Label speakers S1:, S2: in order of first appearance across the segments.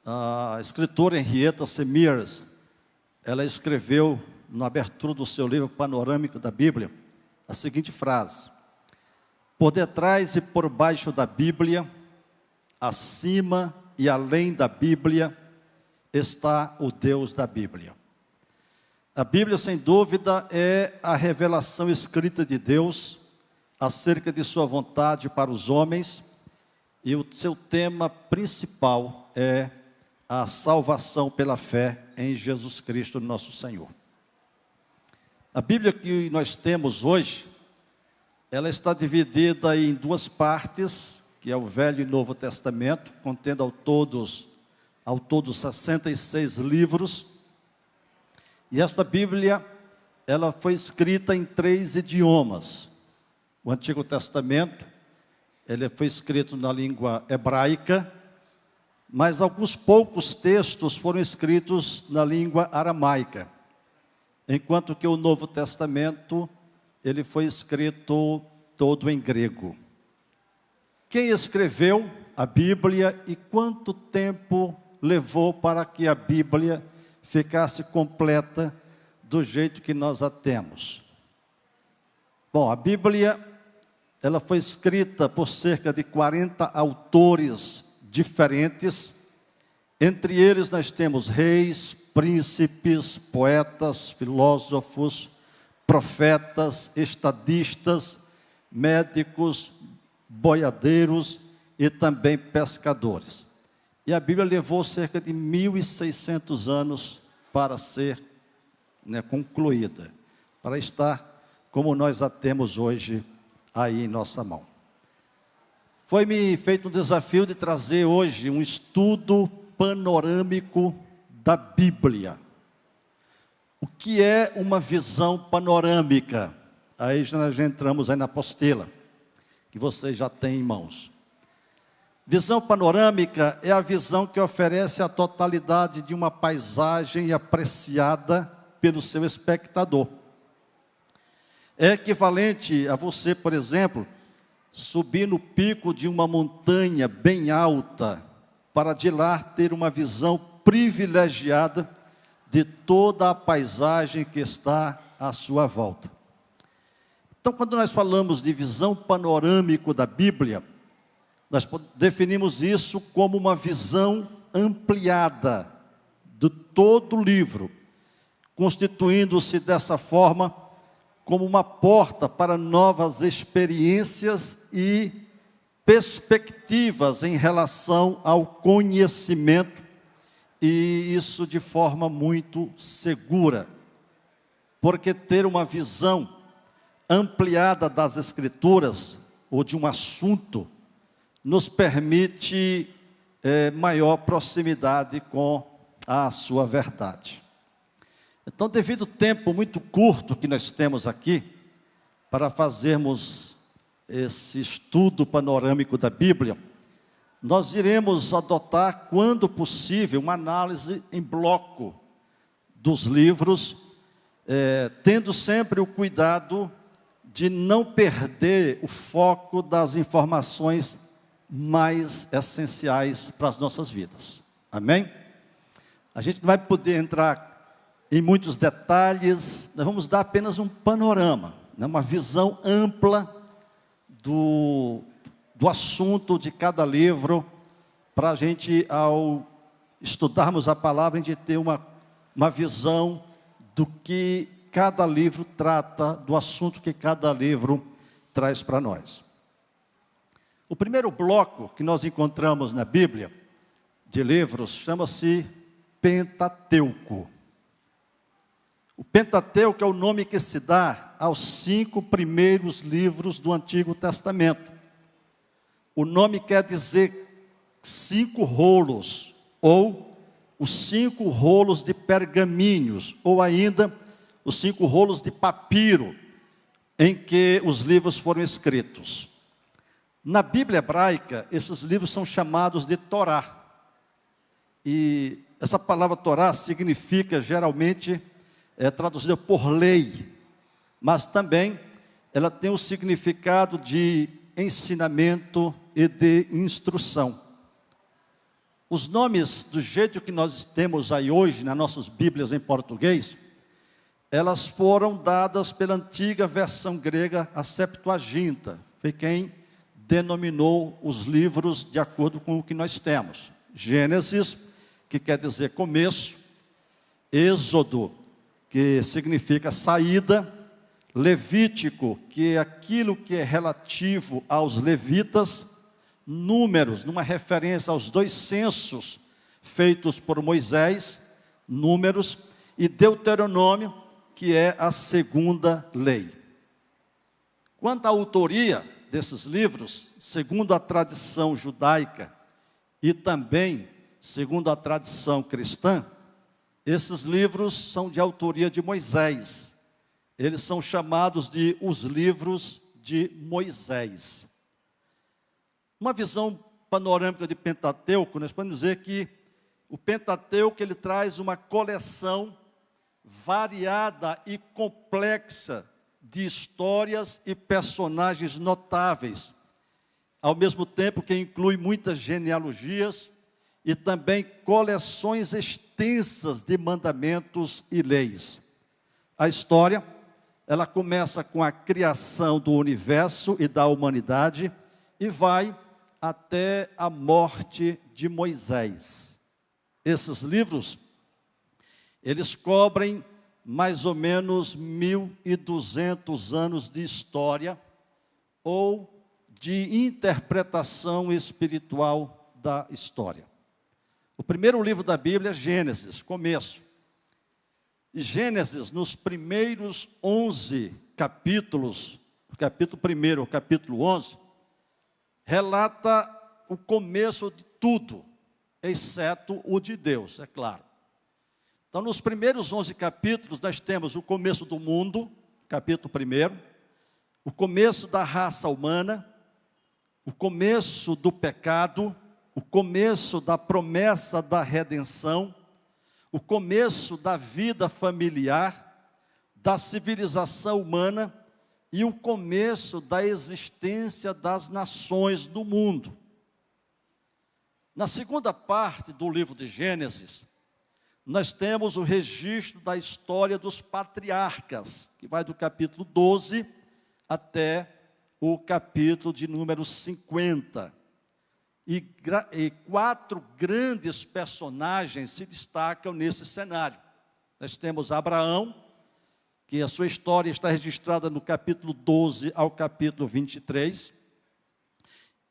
S1: A escritora Henrietta Semires, ela escreveu na abertura do seu livro Panorâmico da Bíblia a seguinte frase: por detrás e por baixo da Bíblia, acima e além da Bíblia, está o Deus da Bíblia. A Bíblia, sem dúvida, é a revelação escrita de Deus acerca de sua vontade para os homens, e o seu tema principal é a salvação pela fé em Jesus Cristo, nosso Senhor. A Bíblia que nós temos hoje, ela está dividida em duas partes, que é o Velho e Novo Testamento, contendo ao todo 66 livros. E esta Bíblia, ela foi escrita em 3 idiomas. O Antigo Testamento, ele foi escrito na língua hebraica, mas alguns poucos textos foram escritos na língua aramaica, enquanto que o Novo Testamento, ele foi escrito todo em grego. Quem escreveu a Bíblia e quanto tempo levou para que a Bíblia ficasse completa do jeito que nós a temos? Bom, a Bíblia, ela foi escrita por cerca de 40 autores diferentes. Entre eles nós temos reis, príncipes, poetas, filósofos, profetas, estadistas, médicos, boiadeiros e também pescadores. E a Bíblia levou cerca de 1.600 anos para ser concluída, para estar como nós a temos hoje aí em nossa mão. Foi-me feito um desafio de trazer hoje um estudo panorâmico da Bíblia. O que é uma visão panorâmica? Aí nós já entramos aí na apostila, que vocês já têm em mãos. Visão panorâmica é a visão que oferece a totalidade de uma paisagem apreciada pelo seu espectador. É equivalente a você, por exemplo, subir no pico de uma montanha bem alta, para de lá ter uma visão privilegiada de toda a paisagem que está à sua volta. Então, quando nós falamos de visão panorâmica da Bíblia, nós definimos isso como uma visão ampliada de todo o livro, constituindo-se dessa forma como uma porta para novas experiências e perspectivas em relação ao conhecimento, e isso de forma muito segura, porque ter uma visão ampliada das Escrituras, ou de um assunto, nos permite maior proximidade com a sua verdade. Então, devido ao tempo muito curto que nós temos aqui, para fazermos esse estudo panorâmico da Bíblia, nós iremos adotar, quando possível, uma análise em bloco dos livros, tendo sempre o cuidado de não perder o foco das informações mais essenciais para as nossas vidas. Amém? A gente não vai poder entrar em muitos detalhes, nós vamos dar apenas um panorama, uma visão ampla do assunto de cada livro, para a gente, ao estudarmos a palavra, a gente ter uma visão do que cada livro trata, do assunto que cada livro traz para nós. O primeiro bloco que nós encontramos na Bíblia, de livros, chama-se Pentateuco. O Pentateuco é o nome que se dá aos 5 primeiros livros do Antigo Testamento. O nome quer dizer 5 rolos, ou os 5 rolos de pergaminhos, ou ainda os 5 rolos de papiro, em que os livros foram escritos. Na Bíblia hebraica, esses livros são chamados de Torá. E essa palavra Torá significa, geralmente, traduzida por lei, mas também ela tem o significado de ensinamento e de instrução. Os nomes, do jeito que nós temos aí hoje, nas nossas Bíblias em português, elas foram dadas pela antiga versão grega, a Septuaginta. Foi quem denominou os livros de acordo com o que nós temos. Gênesis, que quer dizer começo. Êxodo, que significa saída. Levítico, que é aquilo que é relativo aos levitas. Números, numa referência aos 2 censos feitos por Moisés, Números, e Deuteronômio, que é a segunda lei. Quanto à autoria desses livros, segundo a tradição judaica e também segundo a tradição cristã, esses livros são de autoria de Moisés. Eles são chamados de os livros de Moisés. Uma visão panorâmica de Pentateuco, nós podemos dizer que o Pentateuco ele traz uma coleção variada e complexa de histórias e personagens notáveis, ao mesmo tempo que inclui muitas genealogias e também coleções extensas de mandamentos e leis. A história, ela começa com a criação do universo e da humanidade e vai até a morte de Moisés. Esses livros, eles cobrem mais ou menos 1.200 anos de história ou de interpretação espiritual da história. O primeiro livro da Bíblia é Gênesis, começo. E Gênesis, nos primeiros 11 capítulos, o capítulo 1, o capítulo 11, relata o começo de tudo, exceto o de Deus, é claro. Então, nos primeiros 11 capítulos, nós temos o começo do mundo, capítulo 1, o começo da raça humana, o começo do pecado, o começo da promessa da redenção, o começo da vida familiar, da civilização humana e o começo da existência das nações do mundo. Na segunda parte do livro de Gênesis, nós temos o registro da história dos patriarcas, que vai do capítulo 12 até o capítulo de número 50. E 4 grandes personagens se destacam nesse cenário. Nós temos Abraão, que a sua história está registrada no capítulo 12 ao capítulo 23.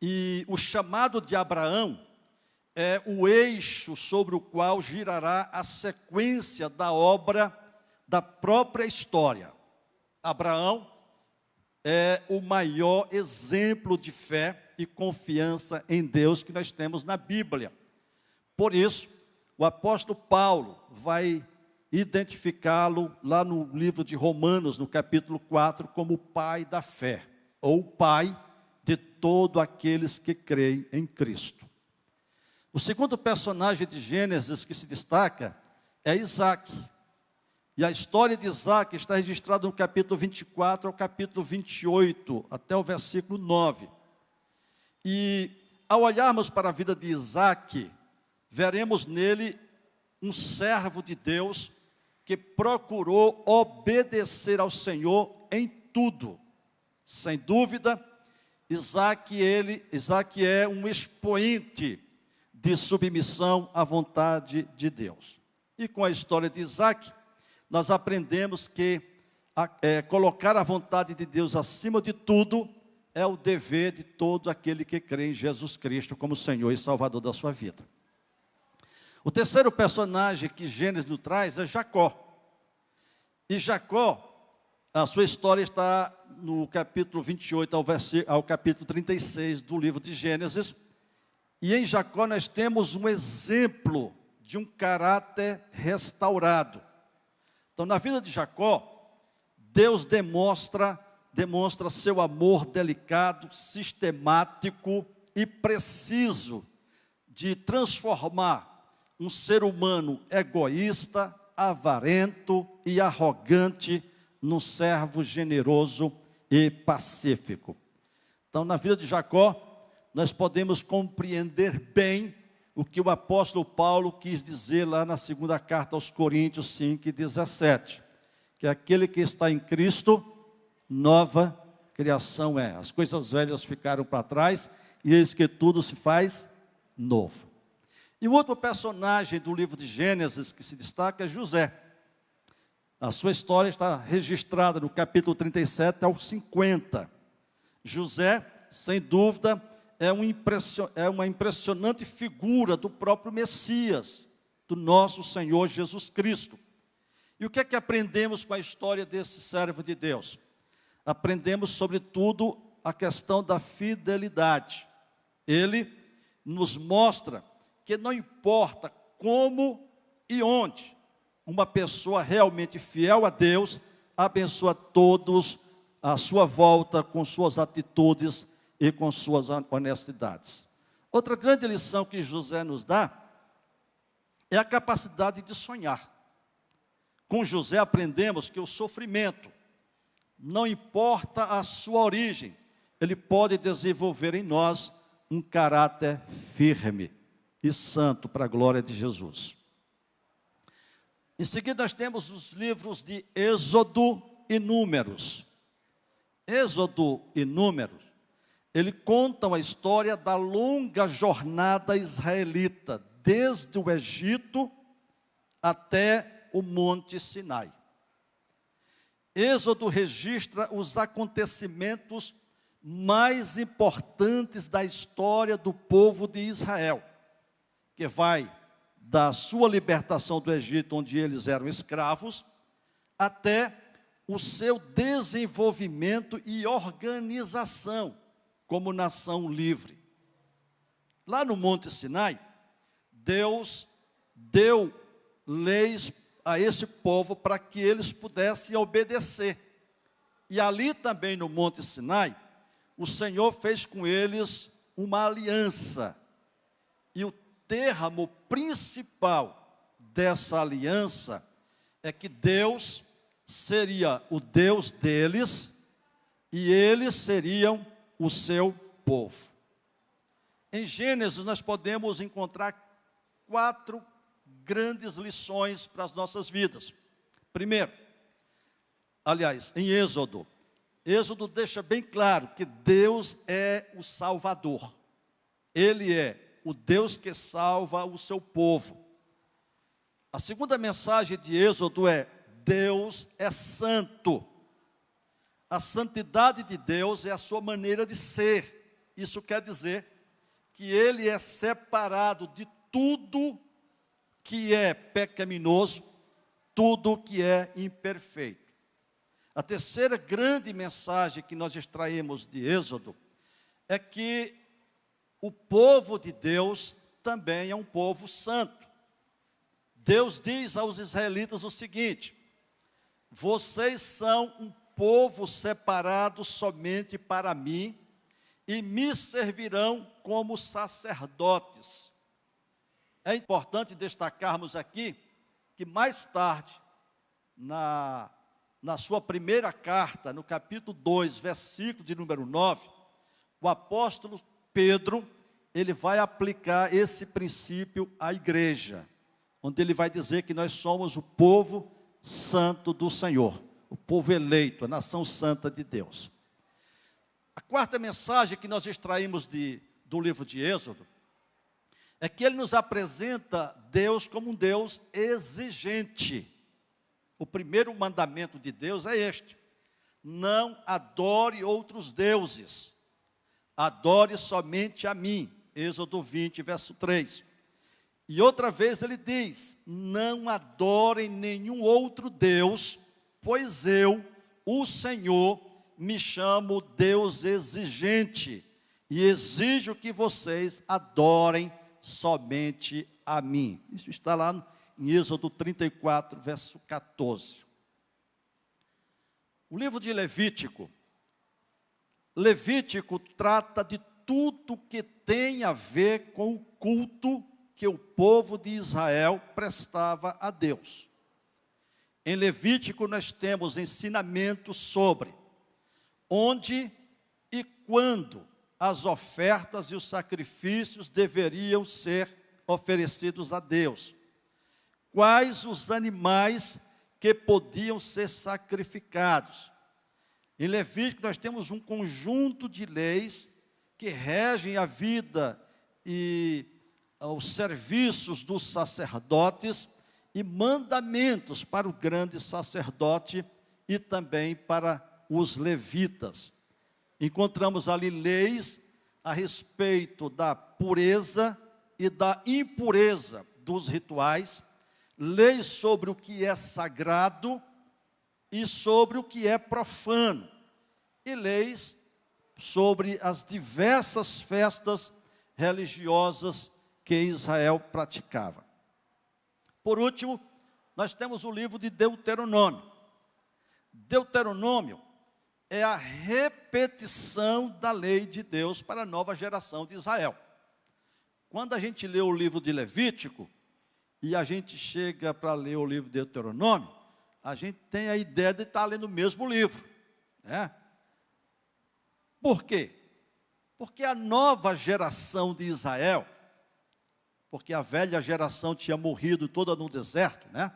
S1: E o chamado de Abraão é o eixo sobre o qual girará a sequência da obra da própria história. Abraão é o maior exemplo de fé e confiança em Deus que nós temos na Bíblia. Por isso, o apóstolo Paulo vai identificá-lo lá no livro de Romanos, no capítulo 4, como o pai da fé, ou o pai de todos aqueles que creem em Cristo. O segundo personagem de Gênesis que se destaca é Isaac. E a história de Isaac está registrada no capítulo 24 ao capítulo 28, até o versículo 9. E ao olharmos para a vida de Isaac, veremos nele um servo de Deus que procurou obedecer ao Senhor em tudo. Sem dúvida, Isaac é um expoente de submissão à vontade de Deus. E com a história de Isaac, nós aprendemos que colocar a vontade de Deus acima de tudo é o dever de todo aquele que crê em Jesus Cristo como Senhor e Salvador da sua vida. O terceiro personagem que Gênesis nos traz é Jacó. E Jacó, a sua história está no capítulo 28 ao capítulo 36 do livro de Gênesis. E em Jacó nós temos um exemplo de um caráter restaurado. Então, na vida de Jacó, Deus demonstra seu amor delicado, sistemático e preciso de transformar um ser humano egoísta, avarento e arrogante num servo generoso e pacífico. Então, na vida de Jacó, nós podemos compreender bem o que o apóstolo Paulo quis dizer lá na segunda carta aos Coríntios 5:17, que aquele que está em Cristo, nova criação é. As coisas velhas ficaram para trás, e eis que tudo se faz novo. E o outro personagem do livro de Gênesis que se destaca é José. A sua história está registrada no capítulo 37 ao 50. José, sem dúvida, é uma impressionante figura do próprio Messias, do nosso Senhor Jesus Cristo. E o que é que aprendemos com a história desse servo de Deus? Aprendemos, sobretudo, a questão da fidelidade. Ele nos mostra que não importa como e onde, uma pessoa realmente fiel a Deus abençoa todos à sua volta com suas atitudes e com suas honestidades. Outra grande lição que José nos dá é a capacidade de sonhar. Com José aprendemos que o sofrimento, não importa a sua origem, ele pode desenvolver em nós um caráter firme e santo para a glória de Jesus. Em seguida nós temos os livros de Êxodo e Números. Êxodo e Números, ele contam a história da longa jornada israelita, desde o Egito até o Monte Sinai. Êxodo registra os acontecimentos mais importantes da história do povo de Israel, que vai da sua libertação do Egito, onde eles eram escravos, até o seu desenvolvimento e organização como nação livre. Lá no Monte Sinai, Deus deu leis a esse povo para que eles pudessem obedecer. E ali também no Monte Sinai, o Senhor fez com eles uma aliança. E o termo principal dessa aliança é que Deus seria o Deus deles e eles seriam o seu povo. Em Gênesis nós podemos encontrar 4 grandes lições para as nossas vidas. Primeiro, aliás, em Êxodo deixa bem claro que Deus é o Salvador. Ele é o Deus que salva o seu povo. A segunda mensagem de Êxodo é: Deus é santo. A santidade de Deus é a sua maneira de ser. Isso quer dizer que Ele é separado de tudo que é pecaminoso, tudo que é imperfeito. A terceira grande mensagem que nós extraímos de Êxodo é que o povo de Deus também é um povo santo. Deus diz aos israelitas o seguinte: vocês são um povo separado somente para mim e me servirão como sacerdotes. É importante destacarmos aqui que mais tarde, na sua primeira carta, no capítulo 2, versículo de número 9, o apóstolo Pedro, ele vai aplicar esse princípio à igreja, onde ele vai dizer que nós somos o povo santo do Senhor, o povo eleito, a nação santa de Deus. A quarta mensagem que nós extraímos do livro de Êxodo é que ele nos apresenta Deus como um Deus exigente. O primeiro mandamento de Deus é este: não adore outros deuses, adore somente a mim. Êxodo 20, verso 3. E outra vez ele diz: não adorem nenhum outro Deus, pois eu, o Senhor, me chamo Deus exigente, e exijo que vocês adorem somente a mim. Isso está lá em Êxodo 34, verso 14. O livro de Levítico trata de tudo que tem a ver com o culto que o povo de Israel prestava a Deus. Em Levítico nós temos ensinamentos sobre onde e quando as ofertas e os sacrifícios deveriam ser oferecidos a Deus. Quais os animais que podiam ser sacrificados. Em Levítico nós temos um conjunto de leis que regem a vida e os serviços dos sacerdotes e mandamentos para o grande sacerdote e também para os levitas. Encontramos ali leis a respeito da pureza e da impureza dos rituais, leis sobre o que é sagrado e sobre o que é profano, e leis sobre as diversas festas religiosas que Israel praticava. Por último, nós temos o livro de Deuteronômio. Deuteronômio é a repetição da lei de Deus para a nova geração de Israel. Quando a gente lê o livro de Levítico, e a gente chega para ler o livro de Deuteronômio, a gente tem a ideia de estar lendo o mesmo livro, né? Por quê? Porque a nova geração de Israel, porque a velha geração tinha morrido toda no deserto, né?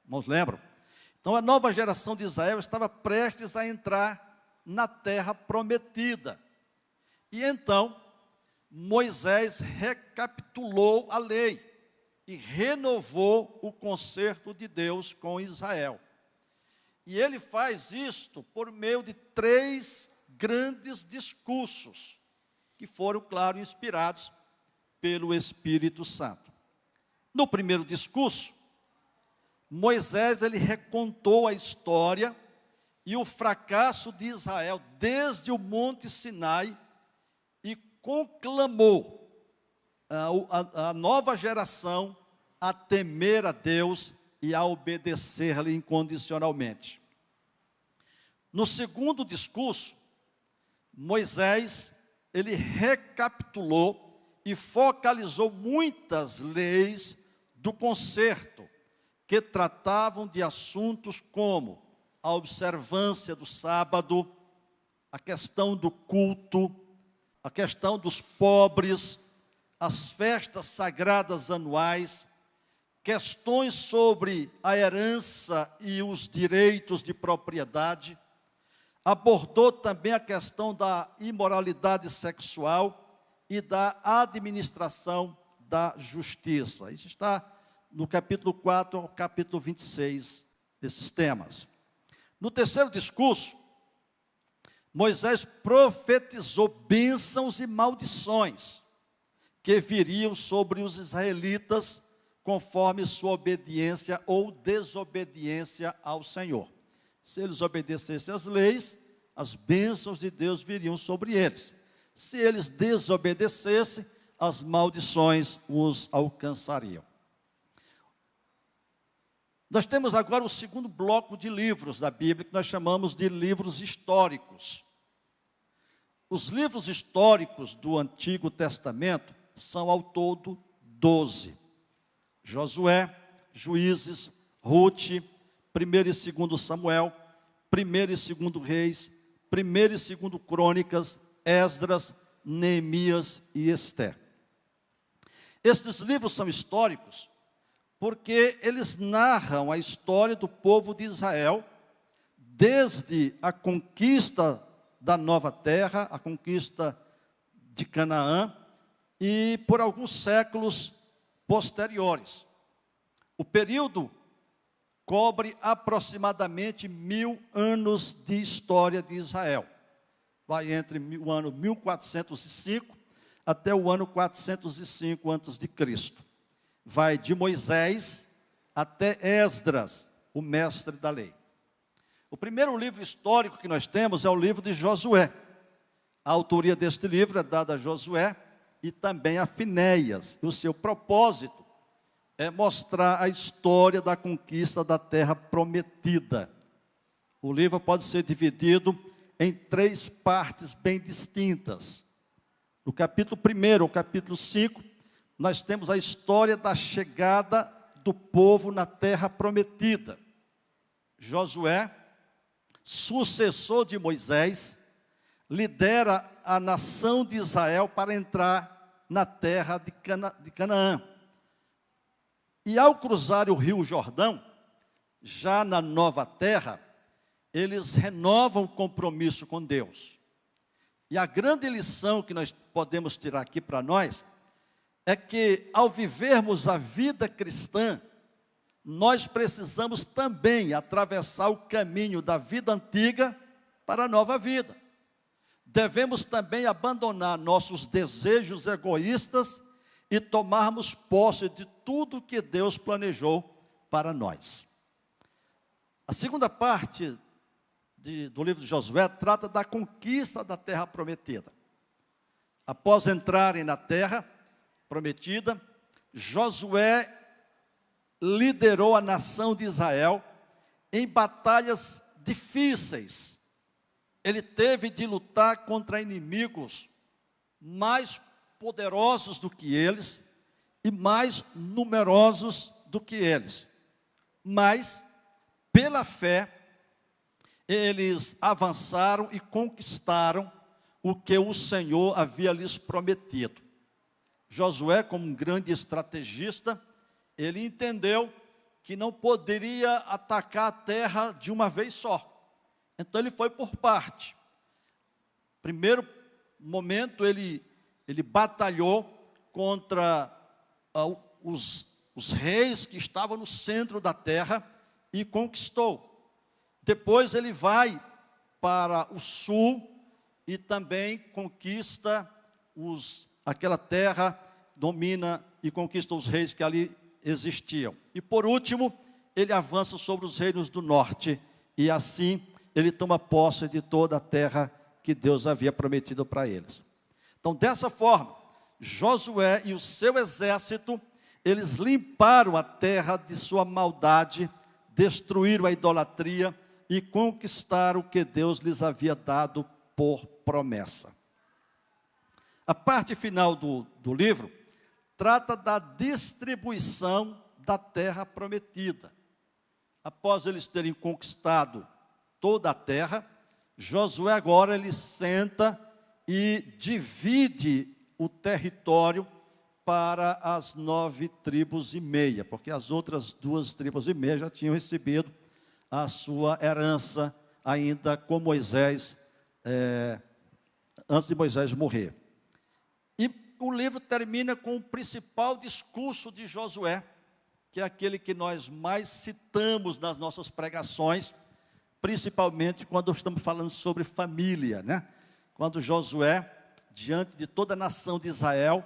S1: Irmãos lembram? Então a nova geração de Israel estava prestes a entrar na terra prometida. E então, Moisés recapitulou a lei e renovou o concerto de Deus com Israel. E ele faz isto por meio de 3 grandes discursos, que foram, claro, inspirados pelo Espírito Santo. No primeiro discurso, Moisés ele recontou a história e o fracasso de Israel desde o Monte Sinai e conclamou a nova geração a temer a Deus e a obedecer-lhe incondicionalmente. No segundo discurso, Moisés, ele recapitulou e focalizou muitas leis do concerto, que tratavam de assuntos como a observância do sábado, a questão do culto, a questão dos pobres, as festas sagradas anuais, questões sobre a herança e os direitos de propriedade, abordou também a questão da imoralidade sexual e da administração da justiça. Isso está no capítulo 4 ao capítulo 26, esses temas. No terceiro discurso, Moisés profetizou bênçãos e maldições que viriam sobre os israelitas conforme sua obediência ou desobediência ao Senhor. Se eles obedecessem às leis, as bênçãos de Deus viriam sobre eles. Se eles desobedecessem, as maldições os alcançariam. Nós temos agora o segundo bloco de livros da Bíblia, que nós chamamos de livros históricos. Os livros históricos do Antigo Testamento são ao todo 12. Josué, Juízes, Ruth, 1 e 2 Samuel, 1 e 2 Reis, 1 e 2 Crônicas, Esdras, Neemias e Esther. Estes livros são históricos porque eles narram a história do povo de Israel desde a conquista da nova terra, a conquista de Canaã, e por alguns séculos posteriores. O período cobre aproximadamente 1000 anos de história de Israel. Vai entre o ano 1405 até o ano 405 a.C. Vai de Moisés até Esdras, o mestre da lei. O primeiro livro histórico que nós temos é o livro de Josué. A autoria deste livro é dada a Josué e também a Finéias. O seu propósito é mostrar a história da conquista da terra prometida. O livro pode ser dividido em 3 partes bem distintas. No capítulo 1 ao capítulo 5, nós temos a história da chegada do povo na terra prometida. Josué, sucessor de Moisés, lidera a nação de Israel para entrar na terra de Canaã. E ao cruzar o rio Jordão, já na nova terra, eles renovam o compromisso com Deus. E a grande lição que nós podemos tirar aqui para nós é que, ao vivermos a vida cristã, nós precisamos também atravessar o caminho da vida antiga para a nova vida. Devemos também abandonar nossos desejos egoístas e tomarmos posse de tudo que Deus planejou para nós. A segunda parte do livro de Josué trata da conquista da terra prometida. Após entrarem na terra prometida, Josué liderou a nação de Israel em batalhas difíceis. Ele teve de lutar contra inimigos mais poderosos do que eles e mais numerosos do que eles. Mas, pela fé, eles avançaram e conquistaram o que o Senhor havia lhes prometido. Josué, como um grande estrategista, ele entendeu que não poderia atacar a terra de uma vez só. Então ele foi por parte. Primeiro momento ele batalhou contra os reis que estavam no centro da terra e conquistou. Depois ele vai para o sul e também conquista aquela terra, domina e conquista os reis que ali existiam. E por último, ele avança sobre os reinos do norte e assim ele toma posse de toda a terra que Deus havia prometido para eles. Então, dessa forma, Josué e o seu exército, eles limparam a terra de sua maldade, destruíram a idolatria e conquistaram o que Deus lhes havia dado por promessa. A parte final do livro trata da distribuição da terra prometida. Após eles terem conquistado toda a terra, Josué agora ele senta e divide o território para as 9 tribos e meia, porque as outras 2 tribos e meia já tinham recebido a sua herança ainda com Moisés, antes de Moisés morrer. E o livro termina com o principal discurso de Josué, que é aquele que nós mais citamos nas nossas pregações, principalmente quando estamos falando sobre família, né? Quando Josué, diante de toda a nação de Israel,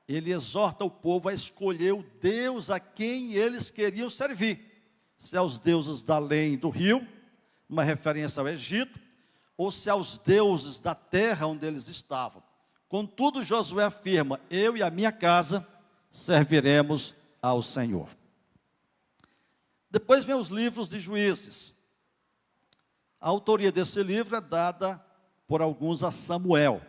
S1: ele exorta o povo a escolher o Deus a quem eles queriam servir. Se aos deuses da além do rio, uma referência ao Egito, ou se aos deuses da terra onde eles estavam. Contudo, Josué afirma: eu e a minha casa serviremos ao Senhor. Depois vem os livros de Juízes. A autoria desse livro é dada por alguns a Samuel.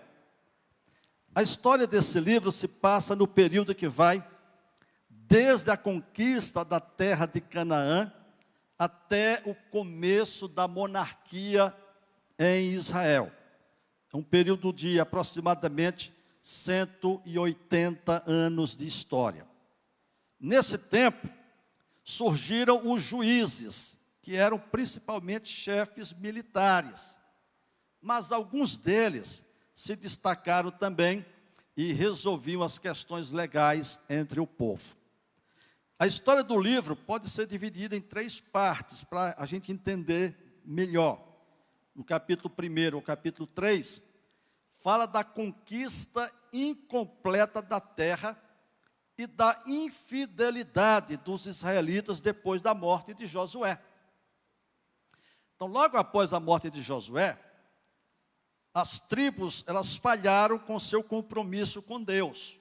S1: A história desse livro se passa no período que vai desde a conquista da terra de Canaã até o começo da monarquia em Israel. É um período de aproximadamente 180 anos de história. Nesse tempo, surgiram os juízes, que eram principalmente chefes militares. Mas alguns deles se destacaram também e resolviam as questões legais entre o povo. A história do livro pode ser dividida em 3 partes, para a gente entender melhor. No capítulo 1 ao capítulo 3, fala da conquista incompleta da terra e da infidelidade dos israelitas depois da morte de Josué. Então, logo após a morte de Josué, as tribos, elas falharam com seu compromisso com Deus.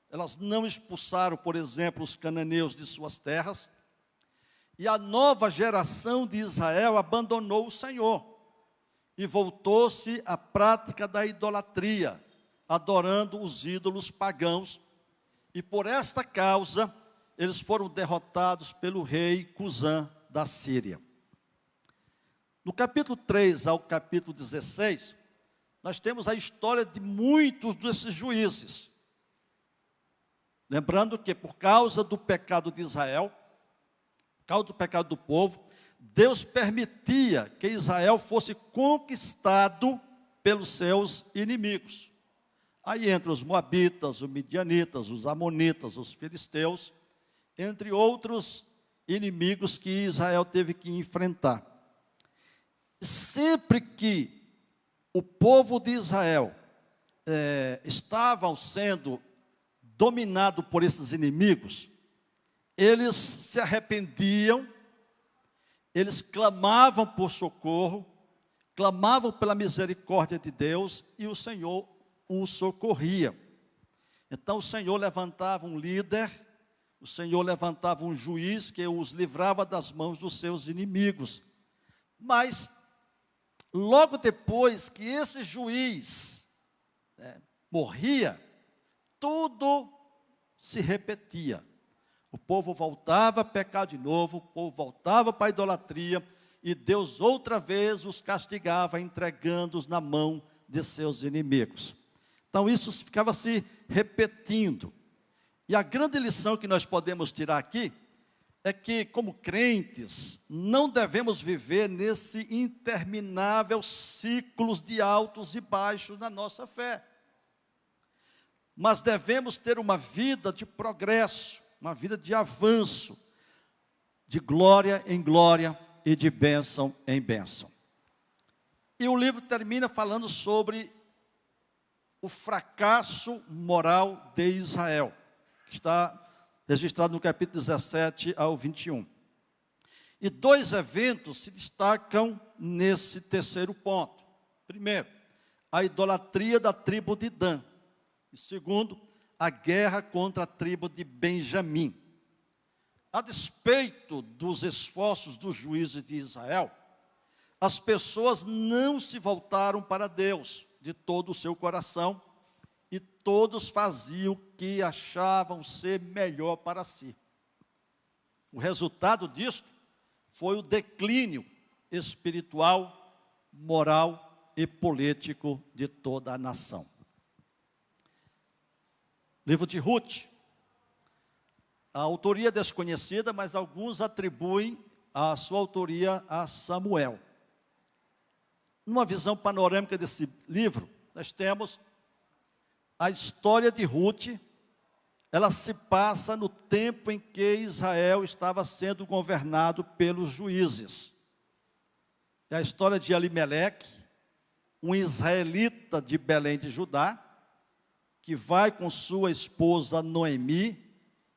S1: Elas não expulsaram, por exemplo, os cananeus de suas terras, e a nova geração de Israel abandonou o Senhor e voltou-se à prática da idolatria, adorando os ídolos pagãos, e por esta causa eles foram derrotados pelo rei Cusã da Síria. No capítulo 3 ao capítulo 16, nós temos a história de muitos desses juízes. Lembrando que por causa do pecado de Israel, por causa do pecado do povo, Deus permitia que Israel fosse conquistado pelos seus inimigos. Aí entre os moabitas, os midianitas, os amonitas, os filisteus, entre outros inimigos que Israel teve que enfrentar. Sempre que o povo de Israel estavam sendo dominado por esses inimigos, eles se arrependiam, eles clamavam por socorro, clamavam pela misericórdia de Deus, e o Senhor os socorria. Então o Senhor levantava um líder, o Senhor levantava um juiz que os livrava das mãos dos seus inimigos. Mas, logo depois que esse juiz morria, tudo se repetia. O povo voltava a pecar de novo, o povo voltava para a idolatria, e Deus outra vez os castigava, entregando-os na mão de seus inimigos. Então isso ficava se repetindo. E a grande lição que nós podemos tirar aqui é que, como crentes, não devemos viver nesse interminável ciclo de altos e baixos na nossa fé. Mas devemos ter uma vida de progresso, uma vida de avanço, de glória em glória e de bênção em bênção. E o livro termina falando sobre o fracasso moral de Israel, que está registrado no capítulo 17 ao 21. E dois eventos se destacam nesse terceiro ponto. Primeiro, a idolatria da tribo de Dan. E segundo, a guerra contra a tribo de Benjamim. A despeito dos esforços dos juízes de Israel, as pessoas não se voltaram para Deus de todo o seu coração, e todos faziam o que achavam ser melhor para si. O resultado disto foi o declínio espiritual, moral e político de toda a nação. Livro de Ruth. A autoria é desconhecida, mas alguns atribuem a sua autoria a Samuel. Numa visão panorâmica desse livro, nós temos a história de Ruth. Ela se passa no tempo em que Israel estava sendo governado pelos juízes. É a história de Elimeleque, um israelita de Belém de Judá, que vai com sua esposa Noemi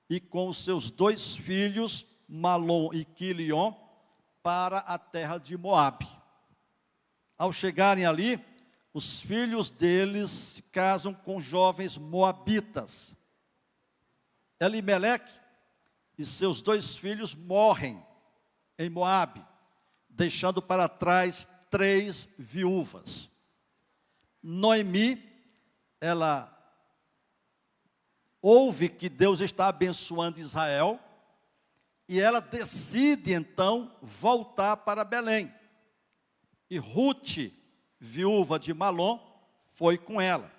S1: e com os seus dois filhos, Malom e Quilion, para a terra de Moabe. Ao chegarem ali, os filhos deles se casam com jovens moabitas. Elimeleque e seus dois filhos morrem em Moabe, deixando para trás 3 viúvas. Noemi, ela ouve que Deus está abençoando Israel, e ela decide então voltar para Belém. E Ruth, viúva de Malom, foi com ela,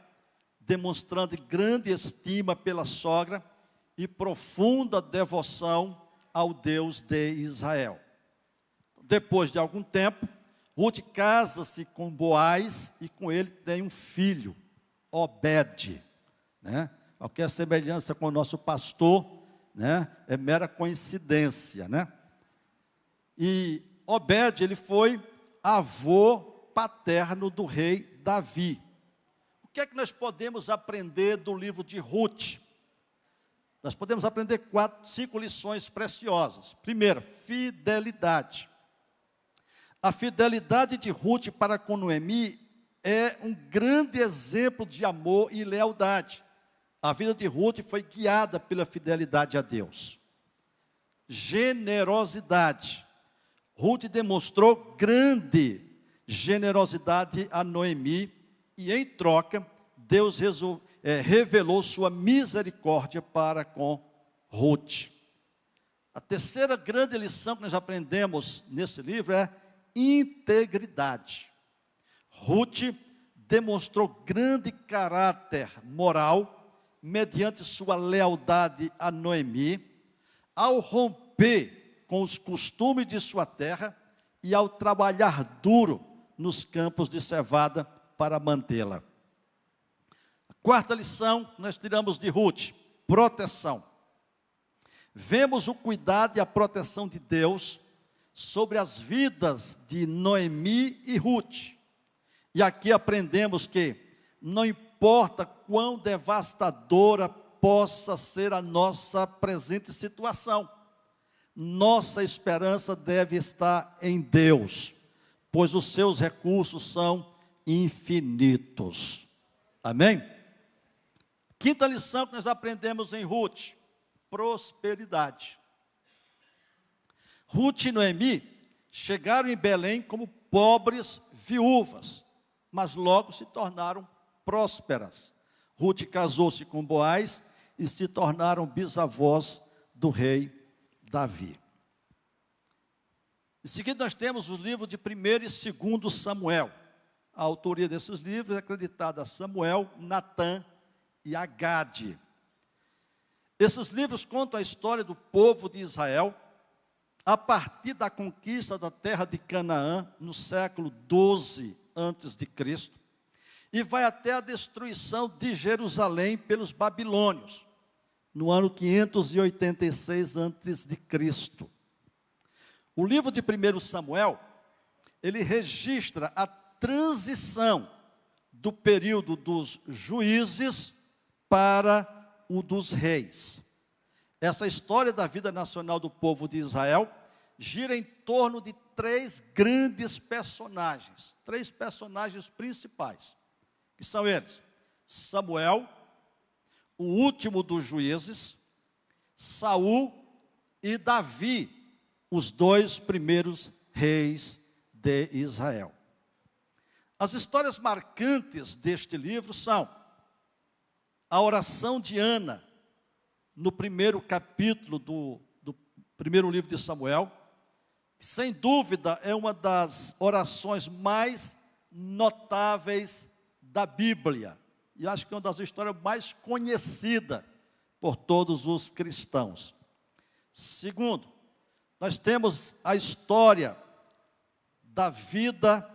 S1: demonstrando grande estima pela sogra e profunda devoção ao Deus de Israel. Depois de algum tempo, Ruth casa-se com Boaz e com ele tem um filho, Obed, né? Qualquer semelhança com o nosso pastor, né, é mera coincidência, né? E Obed, ele foi avô paterno do rei Davi. O que é que nós podemos aprender do livro de Ruth? Nós podemos aprender 5 lições preciosas. Primeiro, fidelidade. A fidelidade de Ruth para com Noemi é um grande exemplo de amor e lealdade. A vida de Ruth foi guiada pela fidelidade a Deus. Generosidade. Ruth demonstrou grande generosidade a Noemi, e em troca, Deus revelou sua misericórdia para com Ruth. A terceira grande lição que nós aprendemos nesse livro é integridade. Ruth demonstrou grande caráter moral, mediante sua lealdade a Noemi, ao romper com os costumes de sua terra e ao trabalhar duro nos campos de cevada para mantê-la. A quarta lição nós tiramos de Ruth: proteção. Vemos o cuidado e a proteção de Deus sobre as vidas de Noemi e Ruth. E aqui aprendemos que não importa quão devastadora possa ser a nossa presente situação, nossa esperança deve estar em Deus, pois os seus recursos são infinitos. Amém? Quinta lição que nós aprendemos em Ruth: prosperidade. Ruth e Noemi chegaram em Belém como pobres viúvas, mas logo se tornaram prósperas. Ruth casou-se com Boaz e se tornaram bisavós do rei Davi. Em seguida nós temos os livros de 1º e 2º Samuel. A autoria desses livros é acreditada a Samuel, Natã e Agade. Esses livros contam a história do povo de Israel a partir da conquista da terra de Canaã no século 12 a.C. e vai até a destruição de Jerusalém pelos babilônios no ano 586 a.C. O livro de 1 Samuel, ele registra a transição do período dos juízes para o dos reis. Essa história da vida nacional do povo de Israel gira em torno de 3 grandes personagens, 3 personagens principais, que são eles: Samuel, o último dos juízes, Saul e Davi, os 2 primeiros reis de Israel. As histórias marcantes deste livro são a oração de Ana, no primeiro capítulo do primeiro livro de Samuel, que sem dúvida é uma das orações mais notáveis da Bíblia, e acho que é uma das histórias mais conhecidas por todos os cristãos. Segundo, nós temos a história da vida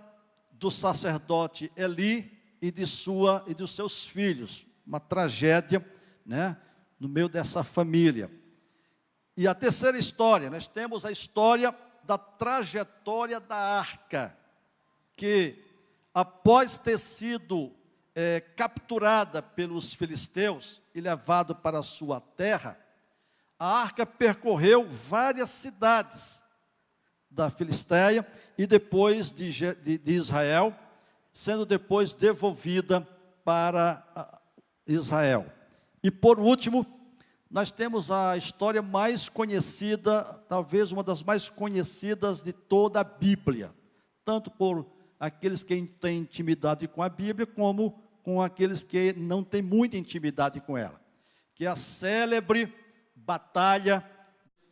S1: do sacerdote Eli e dos seus filhos, uma tragédia, né, no meio dessa família. E a terceira história, nós temos a história da trajetória da arca, que após ter sido capturada pelos filisteus e levado para a sua terra, a arca percorreu várias cidades da Filisteia e depois de Israel, sendo depois devolvida para Israel. E por último, nós temos a história mais conhecida, talvez uma das mais conhecidas de toda a Bíblia, tanto por aqueles que têm intimidade com a Bíblia, como com aqueles que não têm muita intimidade com ela, que é a célebre batalha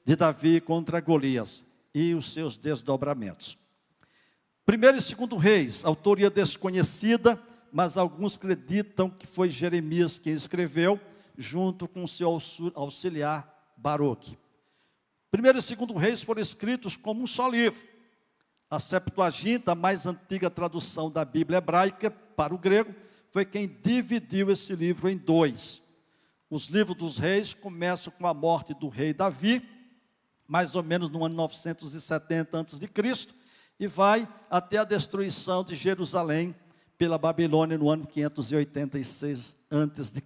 S1: de Davi contra Golias e os seus desdobramentos. 1º e 2º Reis, autoria desconhecida, mas alguns acreditam que foi Jeremias quem escreveu, junto com seu auxiliar Baruque. 1º e 2º Reis foram escritos como um só livro. A Septuaginta, a mais antiga tradução da Bíblia hebraica para o grego, foi quem dividiu esse livro em 2. Os livros dos reis começam com a morte do rei Davi, mais ou menos no ano 970 a.C., e vai até a destruição de Jerusalém pela Babilônia no ano 586 a.C.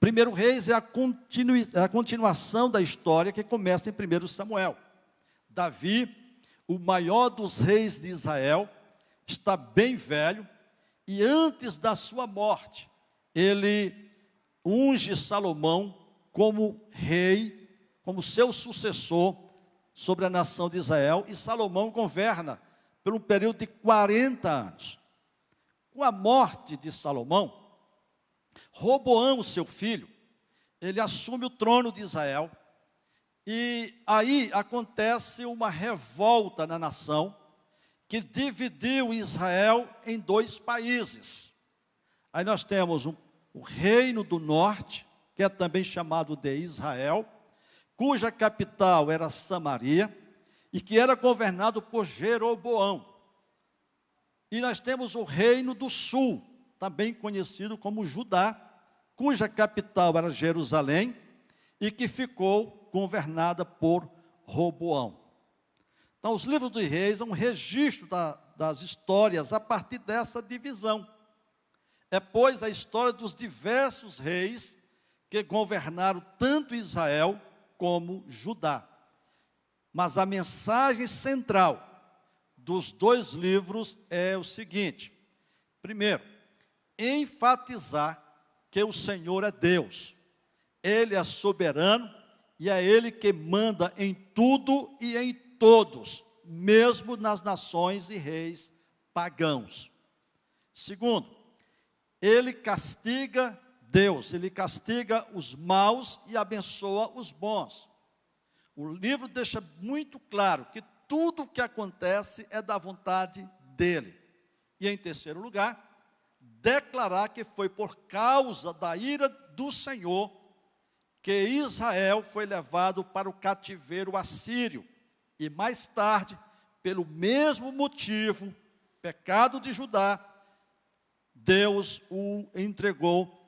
S1: 1º Reis é a continuação da história que começa em 1 Samuel. Davi, o maior dos reis de Israel, está bem velho, e antes da sua morte, ele unge Salomão como rei, como seu sucessor sobre a nação de Israel, e Salomão governa por um período de 40 anos. Com a morte de Salomão, Roboão, seu filho, ele assume o trono de Israel, e aí acontece uma revolta na nação, que dividiu Israel em 2 países. Aí nós temos o reino do norte, que é também chamado de Israel, cuja capital era Samaria, e que era governado por Jeroboão. E nós temos o reino do sul, também conhecido como Judá, cuja capital era Jerusalém, e que ficou governada por Roboão. Então, os livros dos reis são um registro das histórias a partir dessa divisão. É, pois, a história dos diversos reis que governaram tanto Israel como Judá. Mas a mensagem central dos dois livros é o seguinte: primeiro, enfatizar que o Senhor é Deus, Ele é soberano e é Ele que manda em tudo e em todos, mesmo nas nações e reis pagãos. Segundo, Ele castiga Ele castiga os maus e abençoa os bons. O livro deixa muito claro que tudo o que acontece é da vontade dEle. E em terceiro lugar, declarar que foi por causa da ira do Senhor que Israel foi levado para o cativeiro assírio. E mais tarde, pelo mesmo motivo, pecado de Judá, Deus o entregou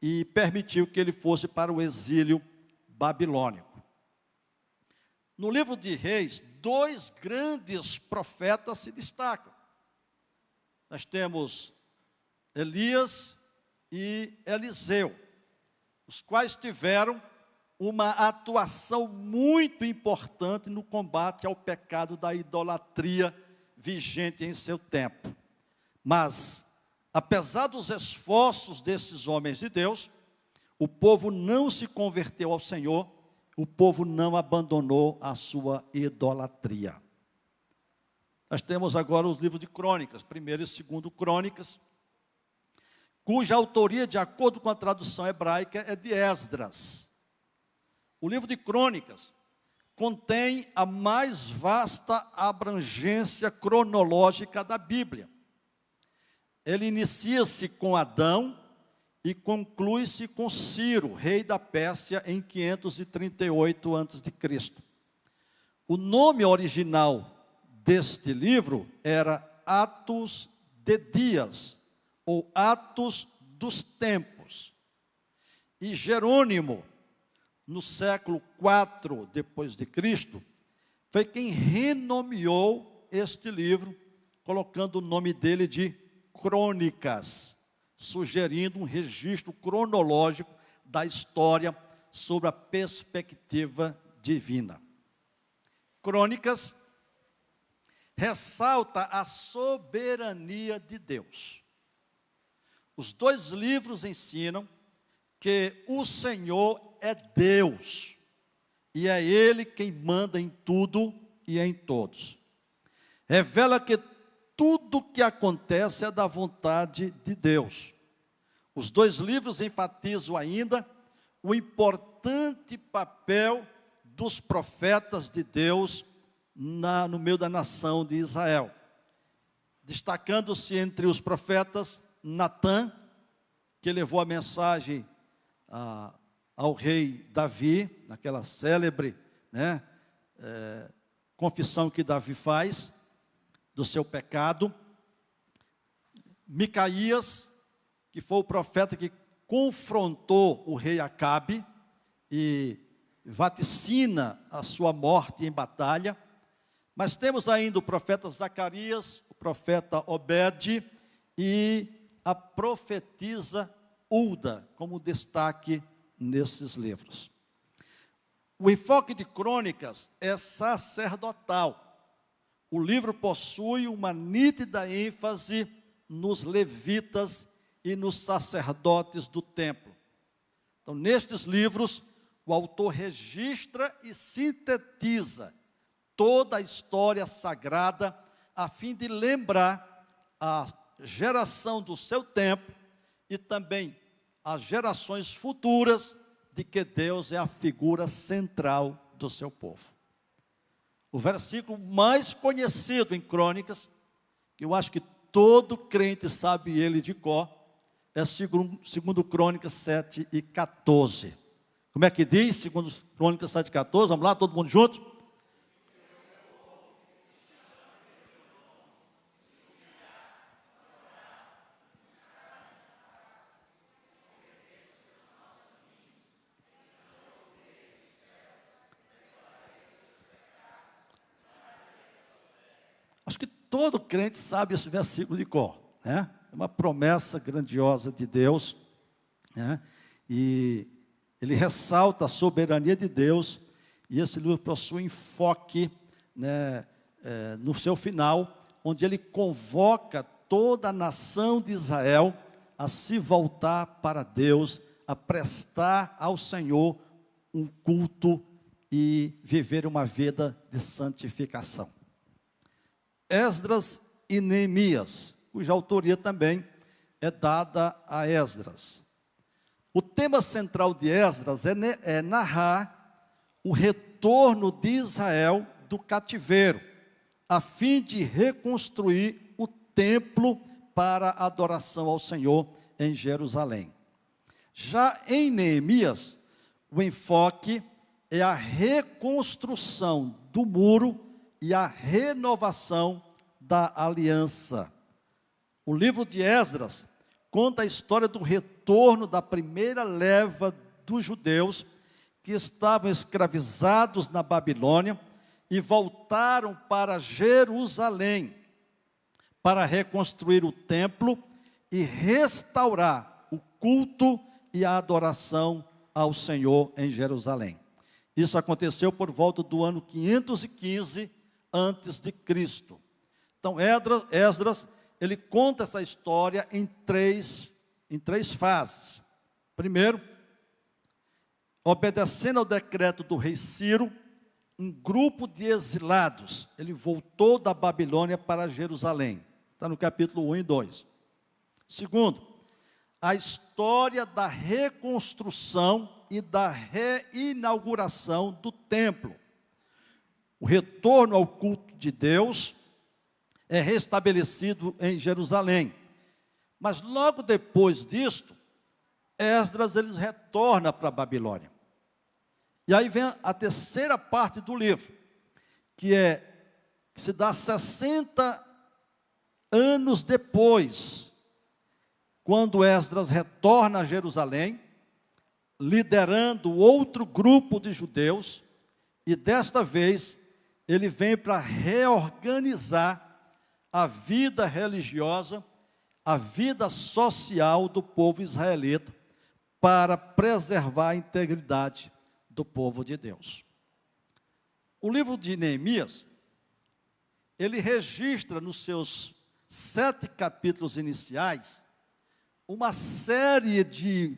S1: e permitiu que ele fosse para o exílio babilônico. No livro de Reis, dois grandes profetas se destacam. Nós temos Elias e Eliseu, os quais tiveram uma atuação muito importante no combate ao pecado da idolatria vigente em seu tempo. Mas, apesar dos esforços desses homens de Deus, o povo não se converteu ao Senhor, o povo não abandonou a sua idolatria. Nós temos agora os livros de Crônicas, 1º e 2º Crônicas, cuja autoria, de acordo com a tradução hebraica, é de Esdras. O livro de Crônicas contém a mais vasta abrangência cronológica da Bíblia. Ele inicia-se com Adão e conclui-se com Ciro, rei da Pérsia, em 538 a.C. O nome original deste livro era Atos de Dias, ou Atos dos Tempos. E Jerônimo, no século IV depois de Cristo, foi quem renomeou este livro, colocando o nome dele de Crônicas, sugerindo um registro cronológico da história sob a perspectiva divina. Crônicas ressalta a soberania de Deus. Os dois livros ensinam que o Senhor é Deus, e é Ele quem manda em tudo e em todos. Revela que tudo o que acontece é da vontade de Deus. Os dois livros enfatizam ainda o importante papel dos profetas de Deus no meio da nação de Israel. Destacando-se entre os profetas Natã, que levou a mensagem ao rei Davi, naquela célebre confissão que Davi faz do seu pecado. Micaías, que foi o profeta que confrontou o rei Acabe e vaticina a sua morte em batalha. Mas temos ainda o profeta Zacarias, o profeta Obed e a profetisa Hulda, como destaque nesses livros. O enfoque de Crônicas é sacerdotal. O livro possui uma nítida ênfase nos levitas e nos sacerdotes do templo. Então, nestes livros, o autor registra e sintetiza toda a história sagrada, a fim de lembrar a geração do seu tempo e também as gerações futuras de que Deus é a figura central do seu povo. O versículo mais conhecido em Crônicas, que eu acho que todo crente sabe ele de cor, é segundo Crônicas 7:14. Como é que diz? Segundo Crônicas 7:14, vamos lá, todo mundo junto? Acho que todo crente sabe esse versículo de cor, né? É uma promessa grandiosa de Deus, né? E ele ressalta a soberania de Deus, e esse livro possui enfoque, né, no seu final, onde ele convoca toda a nação de Israel a se voltar para Deus, a prestar ao Senhor um culto e viver uma vida de santificação. Esdras e Neemias, cuja autoria também é dada a Esdras. O tema central de Esdras é narrar o retorno de Israel do cativeiro, a fim de reconstruir o templo para a adoração ao Senhor em Jerusalém. Já em Neemias, o enfoque é a reconstrução do muro e a renovação da aliança. O livro de Esdras conta a história do retorno da primeira leva dos judeus que estavam escravizados na Babilônia e voltaram para Jerusalém para reconstruir o templo e restaurar o culto e a adoração ao Senhor em Jerusalém. Isso aconteceu por volta do ano 515 antes de Cristo. Então, Esdras, ele conta essa história em três fases. Primeiro, obedecendo ao decreto do rei Ciro, um grupo de exilados, ele voltou da Babilônia para Jerusalém. Está no capítulo 1 e 2. Segundo, a história da reconstrução e da reinauguração do templo. O retorno ao culto de Deus é restabelecido em Jerusalém. Mas logo depois disto, Esdras ele retorna para a Babilônia. E aí vem a terceira parte do livro, que se dá 60 anos depois, quando Esdras retorna a Jerusalém, liderando outro grupo de judeus, e desta vez ele vem para reorganizar a vida religiosa, a vida social do povo israelita, para preservar a integridade do povo de Deus. O livro de Neemias, ele registra nos seus 7 capítulos iniciais, uma série de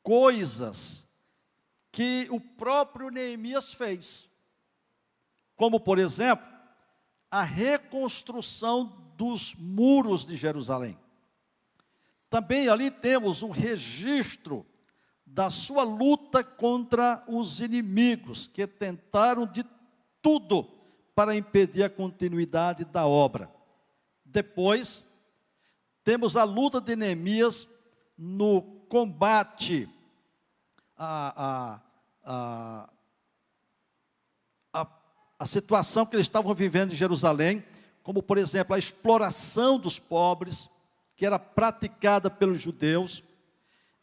S1: coisas que o próprio Neemias fez. Como, por exemplo, a reconstrução dos muros de Jerusalém. Também ali temos um registro da sua luta contra os inimigos, que tentaram de tudo para impedir a continuidade da obra. Depois, temos a luta de Neemias no combate a situação que eles estavam vivendo em Jerusalém, como, por exemplo, a exploração dos pobres, que era praticada pelos judeus,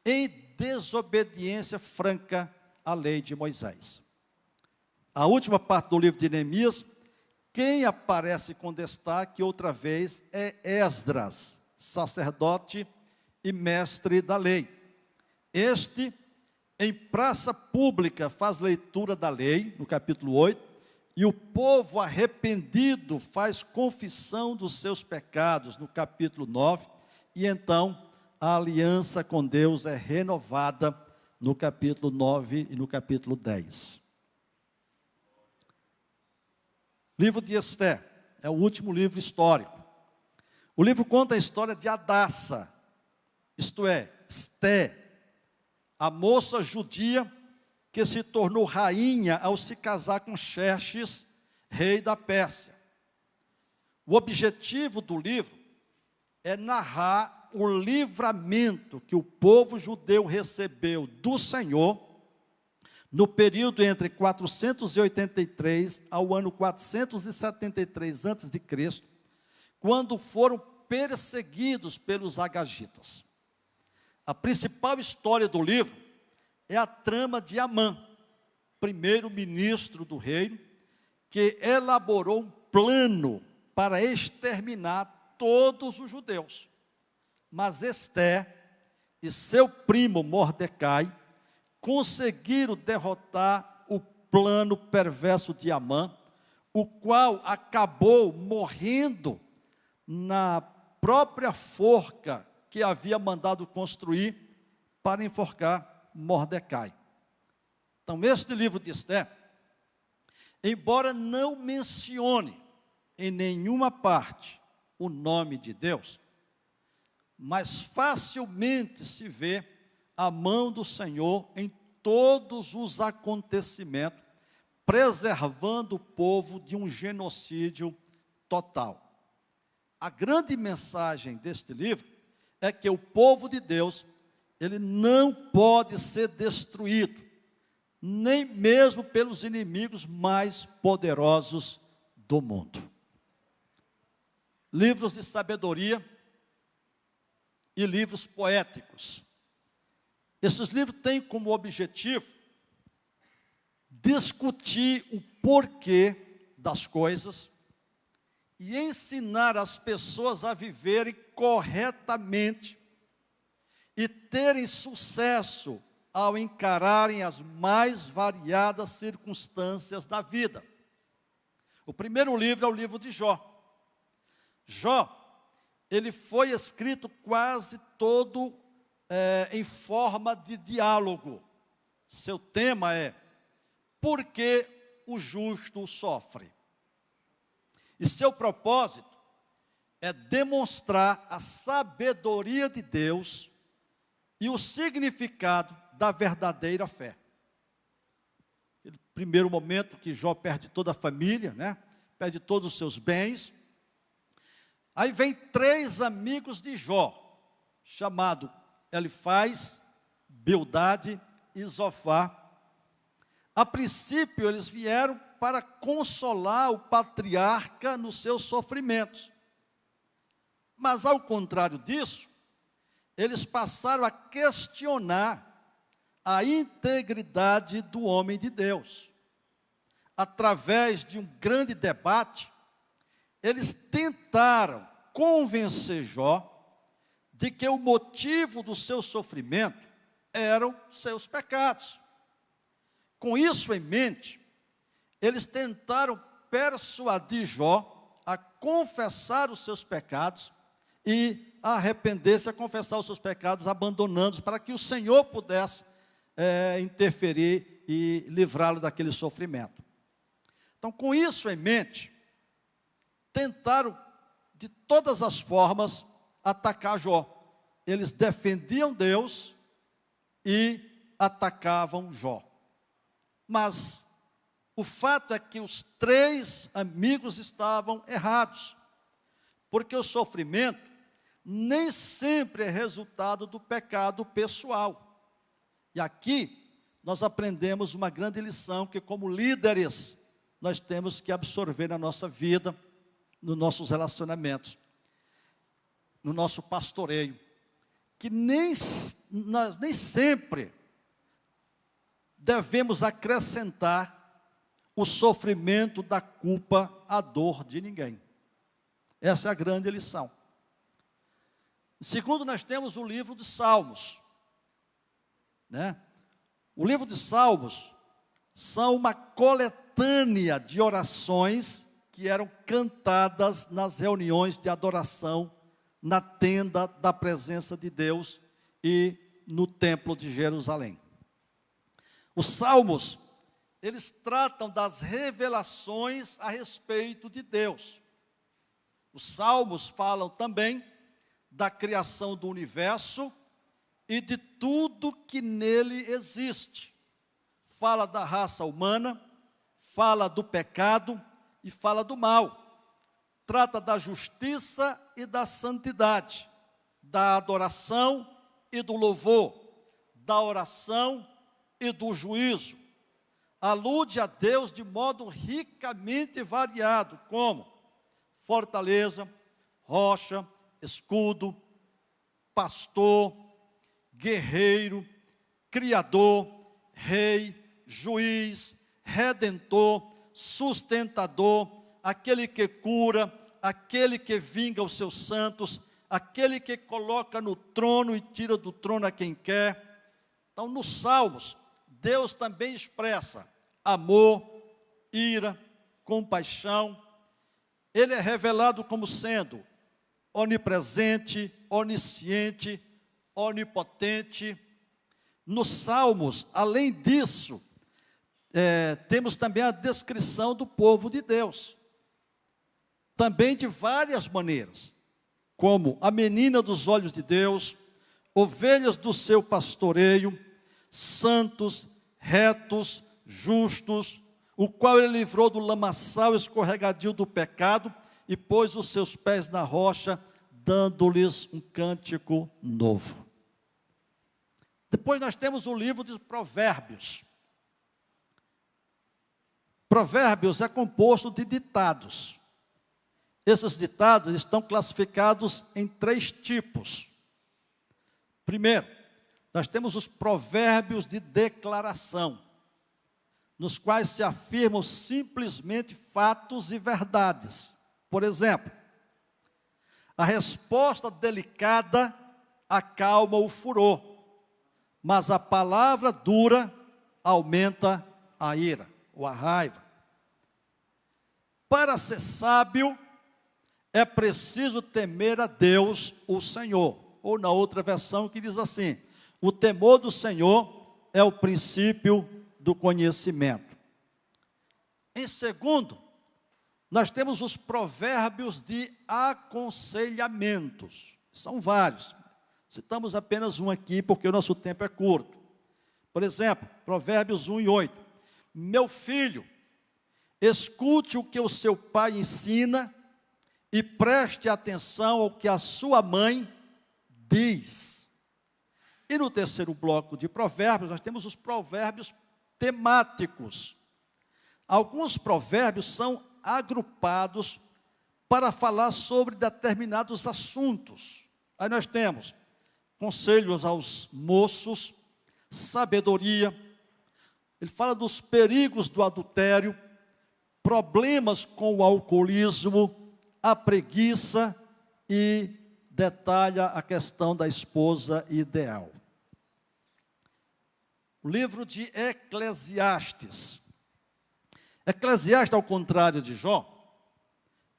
S1: em desobediência franca à lei de Moisés. A última parte do livro de Neemias, quem aparece com destaque outra vez é Esdras, sacerdote e mestre da lei. Este, em praça pública, faz leitura da lei, no capítulo 8, e o povo arrependido faz confissão dos seus pecados, no capítulo 9, e então a aliança com Deus é renovada no capítulo 9 e no capítulo 10. Livro de Esther é o último livro histórico. O livro conta a história de Hadassa, isto é, Esté, a moça judia que se tornou rainha ao se casar com Xerxes, rei da Pérsia. O objetivo do livro é narrar o livramento que o povo judeu recebeu do Senhor no período entre 483 ao ano 473 a.C., quando foram perseguidos pelos agagitas. A principal história do livro é a trama de Amã, primeiro-ministro do reino, que elaborou um plano para exterminar todos os judeus. Mas Esté e seu primo Mordecai conseguiram derrotar o plano perverso de Amã, o qual acabou morrendo na própria forca que havia mandado construir para enforcar Mordecai. Então, este livro de Esté, embora não mencione em nenhuma parte o nome de Deus, mas facilmente se vê a mão do Senhor em todos os acontecimentos, preservando o povo de um genocídio total. A grande mensagem deste livro é que o povo de Deus, ele não pode ser destruído, nem mesmo pelos inimigos mais poderosos do mundo. Livros de sabedoria e livros poéticos. Esses livros têm como objetivo discutir o porquê das coisas e ensinar as pessoas a viverem corretamente e terem sucesso ao encararem as mais variadas circunstâncias da vida. O primeiro livro é o livro de Jó. Jó, ele foi escrito quase todo em forma de diálogo. Seu tema é: por que o justo sofre? E seu propósito é demonstrar a sabedoria de Deus e o significado da verdadeira fé. No primeiro momento que Jó perde toda a família, né? Perde todos os seus bens. Aí vem 3 amigos de Jó, chamado Elifaz, Bildade e Zofar. A princípio eles vieram para consolar o patriarca nos seus sofrimentos. Mas ao contrário disso, eles passaram a questionar a integridade do homem de Deus. Através de um grande debate, eles tentaram convencer Jó de que o motivo do seu sofrimento eram seus pecados. Com isso em mente, eles tentaram persuadir Jó a confessar os seus pecados e a arrepender-se, a confessar os seus pecados, abandonando-os, para que o Senhor pudesse interferir e livrá-lo daquele sofrimento. Então, com isso em mente, tentaram de todas as formas atacar Jó. Eles defendiam Deus e atacavam Jó. Mas o fato é que os 3 amigos estavam errados, porque o sofrimento nem sempre é resultado do pecado pessoal. E aqui nós aprendemos uma grande lição que, como líderes, nós temos que absorver na nossa vida, nos nossos relacionamentos, no nosso pastoreio, que nós nem sempre devemos acrescentar o sofrimento da culpa à dor de ninguém. Essa é a grande lição. Segundo, nós temos o livro de Salmos, né? O livro de Salmos são uma coletânea de orações que eram cantadas nas reuniões de adoração na tenda da presença de Deus e no templo de Jerusalém. Os Salmos, eles tratam das revelações a respeito de Deus. Os Salmos falam também da criação do universo e de tudo que nele existe. Fala da raça humana, fala do pecado e fala do mal. Trata da justiça e da santidade, da adoração e do louvor, da oração e do juízo. Alude a Deus de modo ricamente variado, como fortaleza, rocha, escudo, pastor, guerreiro, criador, rei, juiz, redentor, sustentador, aquele que cura, aquele que vinga os seus santos, aquele que coloca no trono e tira do trono a quem quer. Então, nos Salmos, Deus também expressa amor, ira, compaixão. Ele é revelado como sendo onipresente, onisciente, onipotente. Nos Salmos, além disso, temos também a descrição do povo de Deus, também de várias maneiras, como a menina dos olhos de Deus, ovelhas do seu pastoreio, santos, retos, justos, o qual ele livrou do lamaçal escorregadio do pecado e pôs os seus pés na rocha, dando-lhes um cântico novo. Depois nós temos o livro dos Provérbios. Provérbios é composto de ditados. Esses ditados estão classificados em 3 tipos. Primeiro, nós temos os provérbios de declaração, nos quais se afirmam simplesmente fatos e verdades. Por exemplo, a resposta delicada acalma o furor, mas a palavra dura aumenta a ira ou a raiva. Para ser sábio, é preciso temer a Deus, o Senhor. Ou na outra versão que diz assim: o temor do Senhor é o princípio do conhecimento. Em segundo, nós temos os provérbios de aconselhamentos. São vários. Citamos apenas um aqui, porque o nosso tempo é curto. Por exemplo, Provérbios 1 e 8. Meu filho, escute o que o seu pai ensina e preste atenção ao que a sua mãe diz. E no terceiro bloco de provérbios, nós temos os provérbios temáticos. Alguns provérbios são agrupados para falar sobre determinados assuntos. Aí nós temos conselhos aos moços, sabedoria, ele fala dos perigos do adultério, problemas com o alcoolismo, a preguiça e detalha a questão da esposa ideal. O livro de Eclesiastes. Eclesiastes, ao contrário de Jó,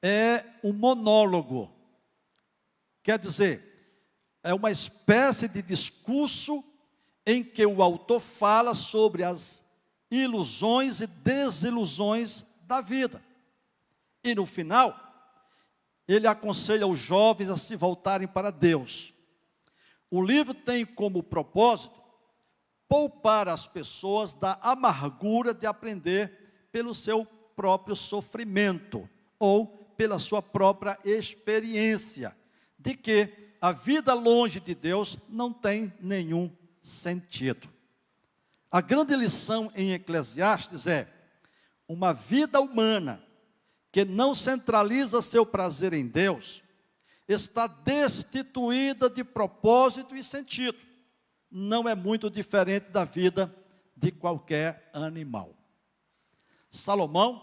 S1: é um monólogo. Quer dizer, é uma espécie de discurso em que o autor fala sobre as ilusões e desilusões da vida. E no final, ele aconselha os jovens a se voltarem para Deus. O livro tem como propósito poupar as pessoas da amargura de aprender pelo seu próprio sofrimento ou pela sua própria experiência, de que a vida longe de Deus não tem nenhum sentido. A grande lição em Eclesiastes é: uma vida humana que não centraliza seu prazer em Deus está destituída de propósito e sentido. Não é muito diferente da vida de qualquer animal. Salomão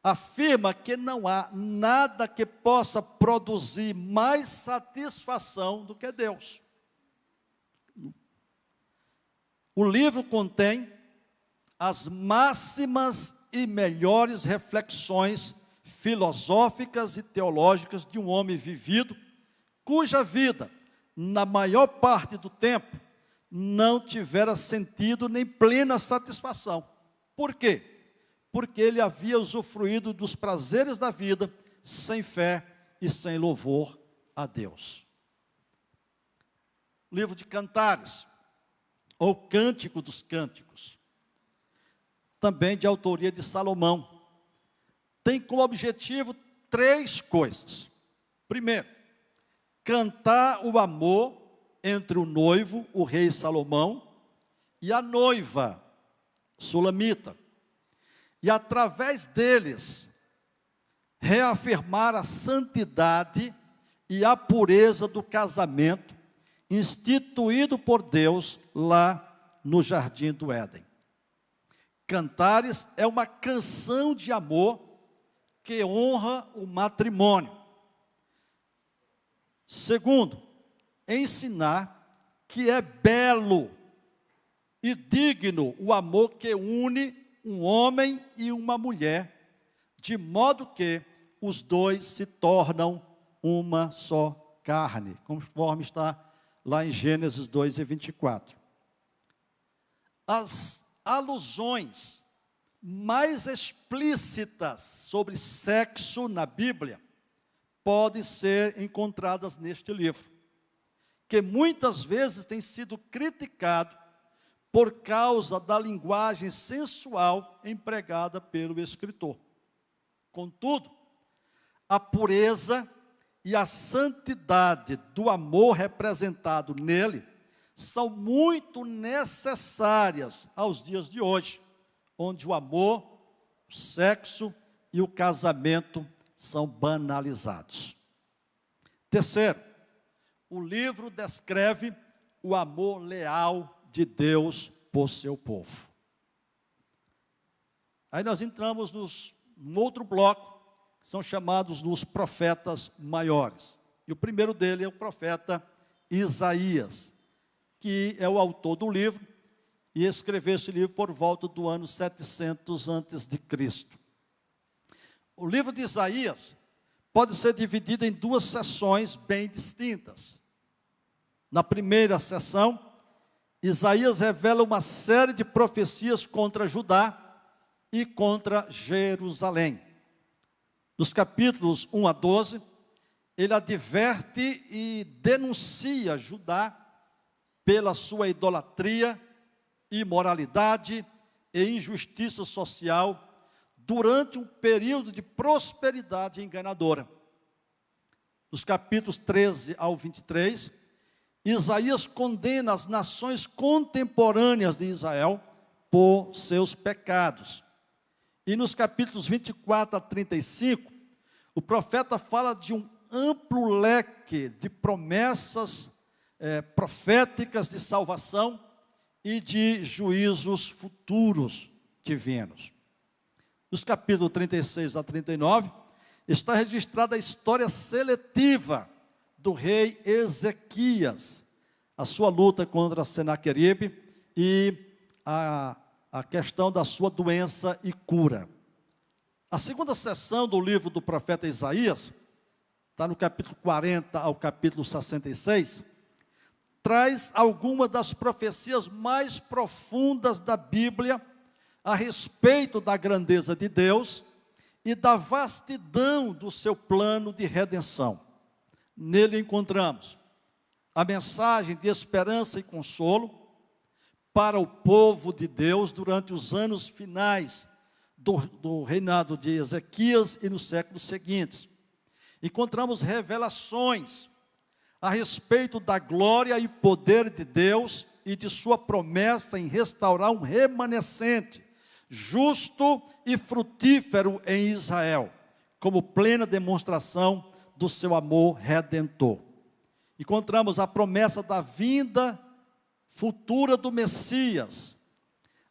S1: afirma que não há nada que possa produzir mais satisfação do que Deus. O livro contém as máximas e melhores reflexões filosóficas e teológicas de um homem vivido, cuja vida, na maior parte do tempo, não tivera sentido nem plena satisfação. Por quê? Porque ele havia usufruído dos prazeres da vida sem fé e sem louvor a Deus. Livro de Cantares, ou Cântico dos Cânticos, também de autoria de Salomão, tem como objetivo 3 coisas. Primeiro, cantar o amor entre o noivo, o rei Salomão, e a noiva, Sulamita. E através deles, reafirmar a santidade e a pureza do casamento, instituído por Deus lá no Jardim do Éden. Cantares é uma canção de amor que honra o matrimônio. Segundo, ensinar que é belo e digno o amor que une um homem e uma mulher, de modo que os dois se tornam uma só carne, conforme está lá em Gênesis 2:24. As alusões mais explícitas sobre sexo na Bíblia podem ser encontradas neste livro, que muitas vezes tem sido criticado por causa da linguagem sensual empregada pelo escritor. Contudo, a pureza e a santidade do amor representado nele são muito necessárias aos dias de hoje, onde o amor, o sexo e o casamento são banalizados. Terceiro, o livro descreve o amor leal de Deus por seu povo. Aí nós entramos num outro bloco, que são chamados os profetas maiores. E o primeiro dele é o profeta Isaías, que é o autor do livro, e escreveu esse livro por volta do ano 700 a.C. O livro de Isaías pode ser dividido em duas seções bem distintas. Na primeira seção, Isaías revela uma série de profecias contra Judá e contra Jerusalém. Nos capítulos 1 a 12, ele adverte e denuncia Judá pela sua idolatria, imoralidade e injustiça social durante um período de prosperidade enganadora. Nos capítulos 13 ao 23, Isaías condena as nações contemporâneas de Israel por seus pecados. E nos capítulos 24 a 35, o profeta fala de um amplo leque de promessas proféticas de salvação e de juízos futuros divinos. Nos capítulos 36 a 39, está registrada a história seletiva do rei Ezequias, a sua luta contra Senaqueribe e a questão da sua doença e cura. A segunda seção do livro do profeta Isaías, está no capítulo 40 ao capítulo 66, traz algumas das profecias mais profundas da Bíblia a respeito da grandeza de Deus e da vastidão do seu plano de redenção. Nele encontramos a mensagem de esperança e consolo para o povo de Deus durante os anos finais do reinado de Ezequias e nos séculos seguintes. Encontramos revelações a respeito da glória e poder de Deus e de sua promessa em restaurar um remanescente justo e frutífero em Israel, como plena demonstração do seu amor redentor. Encontramos a promessa da vinda futura do Messias.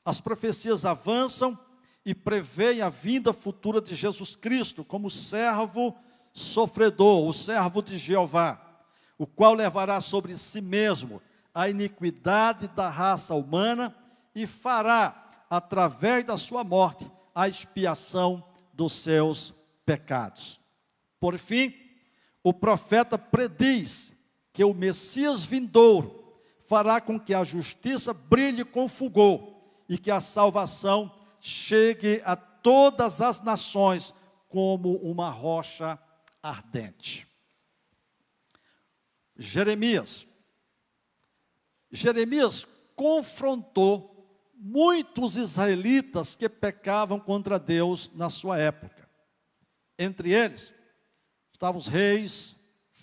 S1: As profecias avançam e prevêem a vinda futura de Jesus Cristo como servo sofredor, o servo de Jeová, o qual levará sobre si mesmo a iniquidade da raça humana e fará, através da sua morte, a expiação dos seus pecados. Por fim, o profeta prediz que o Messias vindouro fará com que a justiça brilhe com fulgor e que a salvação chegue a todas as nações como uma rocha ardente. Jeremias confrontou muitos israelitas que pecavam contra Deus na sua época. Entre eles estavam os reis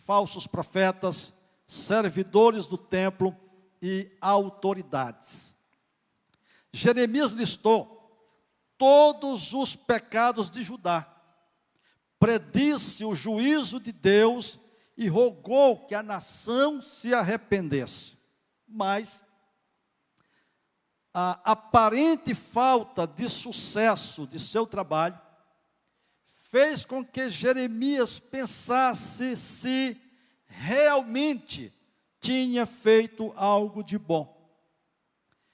S1: falsos profetas, servidores do templo e autoridades. Jeremias listou todos os pecados de Judá, predisse o juízo de Deus e rogou que a nação se arrependesse. Mas a aparente falta de sucesso de seu trabalho fez com que Jeremias pensasse se realmente tinha feito algo de bom.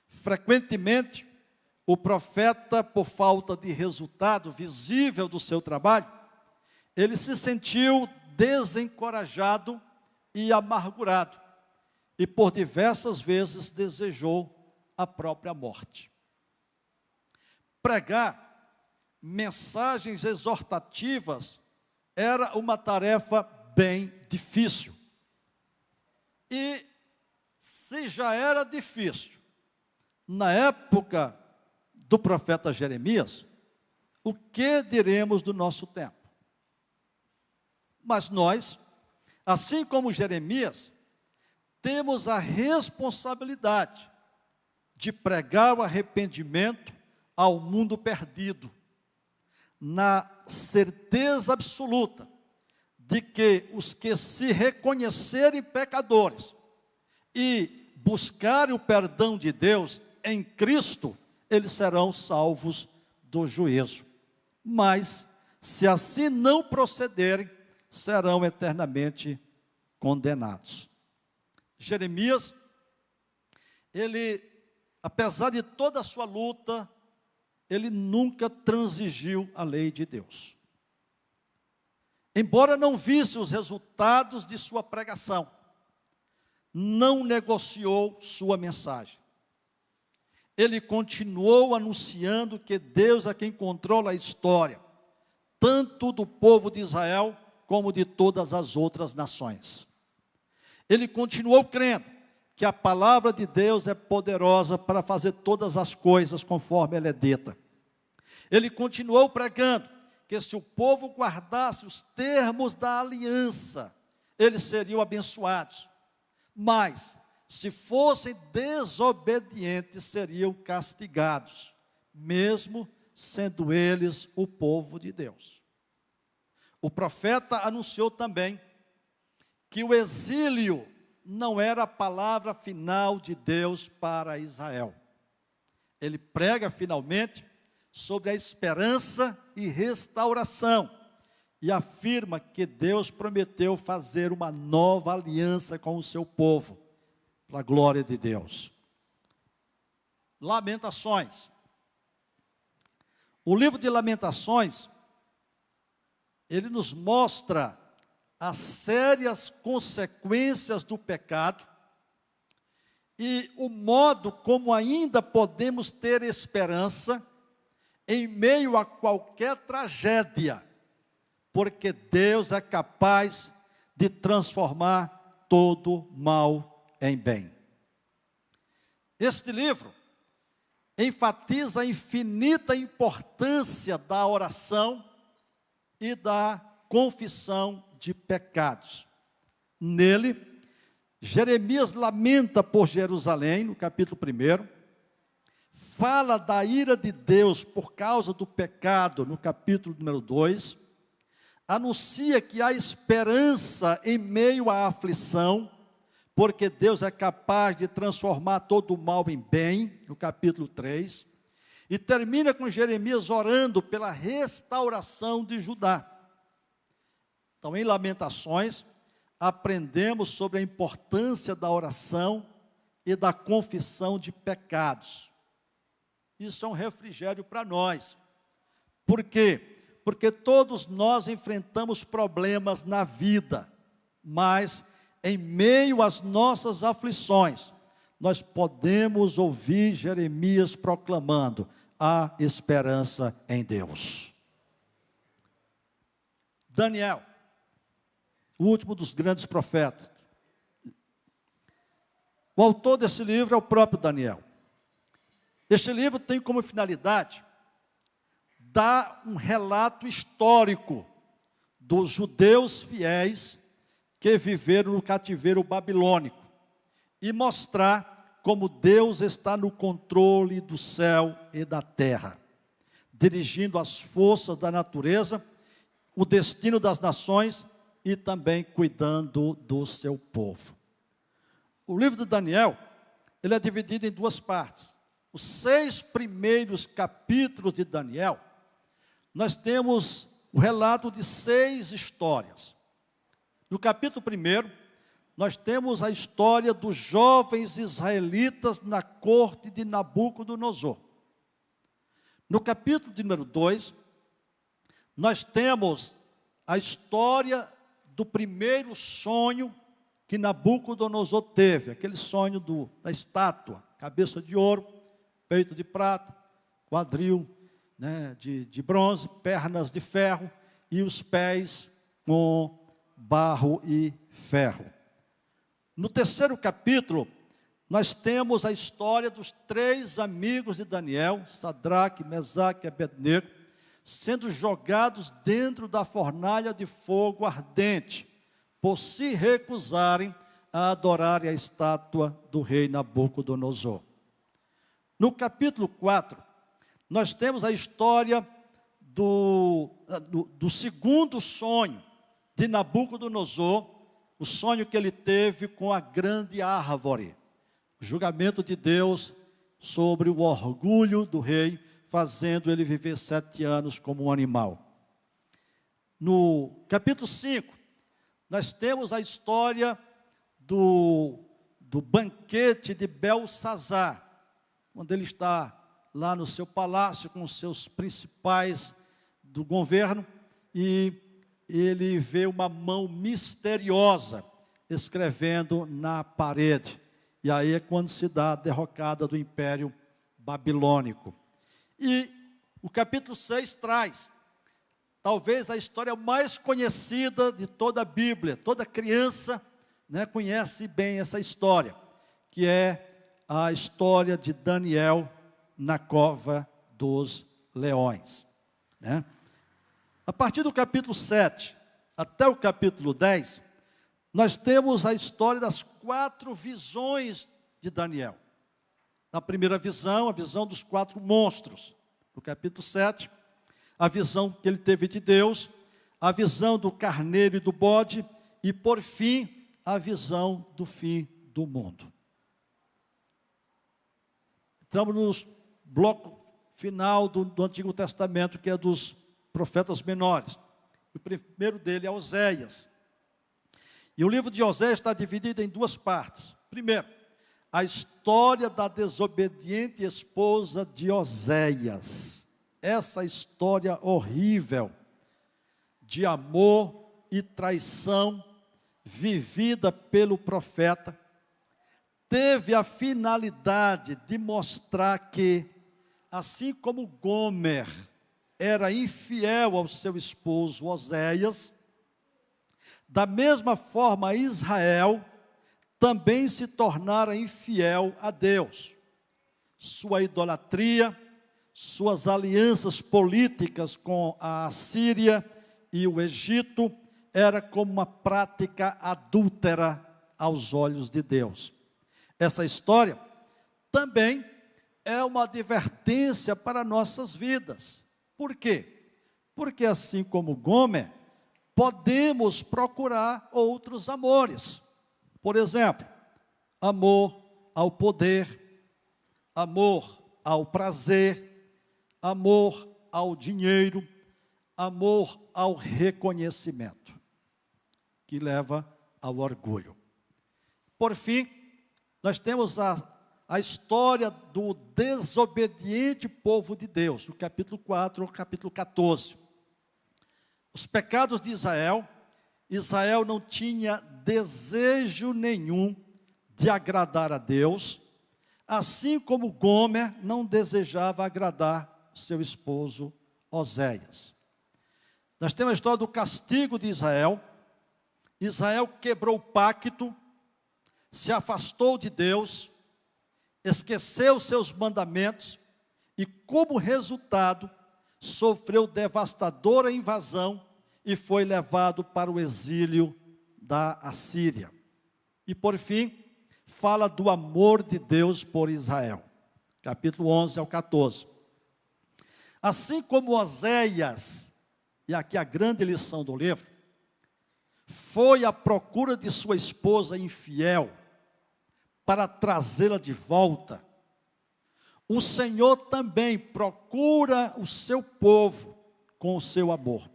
S1: Frequentemente, o profeta, por falta de resultado visível do seu trabalho, ele se sentiu desencorajado e amargurado, e por diversas vezes desejou a própria morte. Pregar mensagens exortativas era uma tarefa bem difícil. E se já era difícil na época do profeta Jeremias, o que diremos do nosso tempo? Mas nós, assim como Jeremias, temos a responsabilidade de pregar o arrependimento ao mundo perdido, na certeza absoluta de que os que se reconhecerem pecadores e buscarem o perdão de Deus em Cristo, eles serão salvos do juízo. Mas, se assim não procederem, serão eternamente condenados. Jeremias, ele, apesar de toda a sua luta, ele nunca transigiu a lei de Deus. Embora não visse os resultados de sua pregação, não negociou sua mensagem. Ele continuou anunciando que Deus é quem controla a história, tanto do povo de Israel, como de todas as outras nações. Ele continuou crendo que a palavra de Deus é poderosa para fazer todas as coisas conforme ela é dita. Ele continuou pregando que se o povo guardasse os termos da aliança, eles seriam abençoados. Mas, se fossem desobedientes, seriam castigados, mesmo sendo eles o povo de Deus. O profeta anunciou também que o exílio não era a palavra final de Deus para Israel. Ele prega finalmente sobre a esperança e restauração e afirma que Deus prometeu fazer uma nova aliança com o seu povo, para a glória de Deus. Lamentações. O livro de Lamentações, ele nos mostra as sérias consequências do pecado e o modo como ainda podemos ter esperança em meio a qualquer tragédia, porque Deus é capaz de transformar todo mal em bem. Este livro enfatiza a infinita importância da oração e da confissão de pecados. Nele, Jeremias lamenta por Jerusalém, no capítulo 1, fala da ira de Deus por causa do pecado, no capítulo número 2, anuncia que há esperança em meio à aflição, porque Deus é capaz de transformar todo o mal em bem, no capítulo 3, e termina com Jeremias orando pela restauração de Judá. Então, em Lamentações, aprendemos sobre a importância da oração e da confissão de pecados. Isso é um refrigério para nós. Por quê? Porque todos nós enfrentamos problemas na vida, mas em meio às nossas aflições, nós podemos ouvir Jeremias proclamando: há esperança em Deus. Daniel, o último dos grandes profetas. O autor desse livro é o próprio Daniel. Este livro tem como finalidade dar um relato histórico dos judeus fiéis que viveram no cativeiro babilônico e mostrar como Deus está no controle do céu e da terra, dirigindo as forças da natureza, o destino das nações e também cuidando do seu povo. O livro de Daniel, ele é dividido em duas partes. Os 6 primeiros capítulos de Daniel, nós temos o relato de 6 histórias. No capítulo 1, nós temos a história dos jovens israelitas na corte de Nabucodonosor. No capítulo de número 2, nós temos a história do primeiro sonho que Nabucodonosor teve, aquele sonho da estátua, cabeça de ouro, peito de prata, quadril, né, de bronze, pernas de ferro e os pés com barro e ferro. No terceiro capítulo, nós temos a história dos 3 amigos de Daniel, Sadraque, Mesaque e Abednego, sendo jogados dentro da fornalha de fogo ardente, por se recusarem a adorarem a estátua do rei Nabucodonosor. No capítulo 4, nós temos a história do segundo sonho de Nabucodonosor, o sonho que ele teve com a grande árvore, o julgamento de Deus sobre o orgulho do rei, fazendo ele viver 7 anos como um animal. No capítulo 5, nós temos a história do banquete de Belsazar, quando ele está lá no seu palácio com os seus principais do governo, e ele vê uma mão misteriosa escrevendo na parede. E aí é quando se dá a derrocada do Império Babilônico. E o capítulo 6 traz, talvez a história mais conhecida de toda a Bíblia. Toda criança, né, conhece bem essa história, que é a história de Daniel na cova dos leões, né? A partir do capítulo 7 até o capítulo 10, nós temos a história das 4 visões de Daniel. Na primeira visão, a visão dos 4 monstros. No capítulo 7, a visão que ele teve de Deus, a visão do carneiro e do bode, e por fim, a visão do fim do mundo. Entramos no bloco final do Antigo Testamento, que é dos profetas menores. O primeiro dele é Oséias. E o livro de Oséias está dividido em 2 partes. Primeiro, a história da desobediente esposa de Oséias. Essa história horrível de amor e traição vivida pelo profeta teve a finalidade de mostrar que, assim como Gomer era infiel ao seu esposo Oséias, da mesma forma Israel também se tornara infiel a Deus. Sua idolatria, suas alianças políticas com a Síria e o Egito, era como uma prática adúltera aos olhos de Deus. Essa história também é uma advertência para nossas vidas. Por quê? Porque assim como Gomer, podemos procurar outros amores. Por exemplo, amor ao poder, amor ao prazer, amor ao dinheiro, amor ao reconhecimento, que leva ao orgulho. Por fim, nós temos a história do desobediente povo de Deus, do capítulo 4 ao capítulo 14. Os pecados de Israel, Israel não tinha desejo nenhum de agradar a Deus, assim como Gomer não desejava agradar seu esposo Oséias. Nós temos a história do castigo de Israel. Israel quebrou o pacto, se afastou de Deus, esqueceu seus mandamentos e, como resultado, sofreu devastadora invasão e foi levado para o exílio da Assíria. E por fim, fala do amor de Deus por Israel. Capítulo 11 ao 14. Assim como Oséias, e aqui a grande lição do livro, foi à procura de sua esposa infiel para trazê-la de volta, o Senhor também procura o seu povo com o seu amor.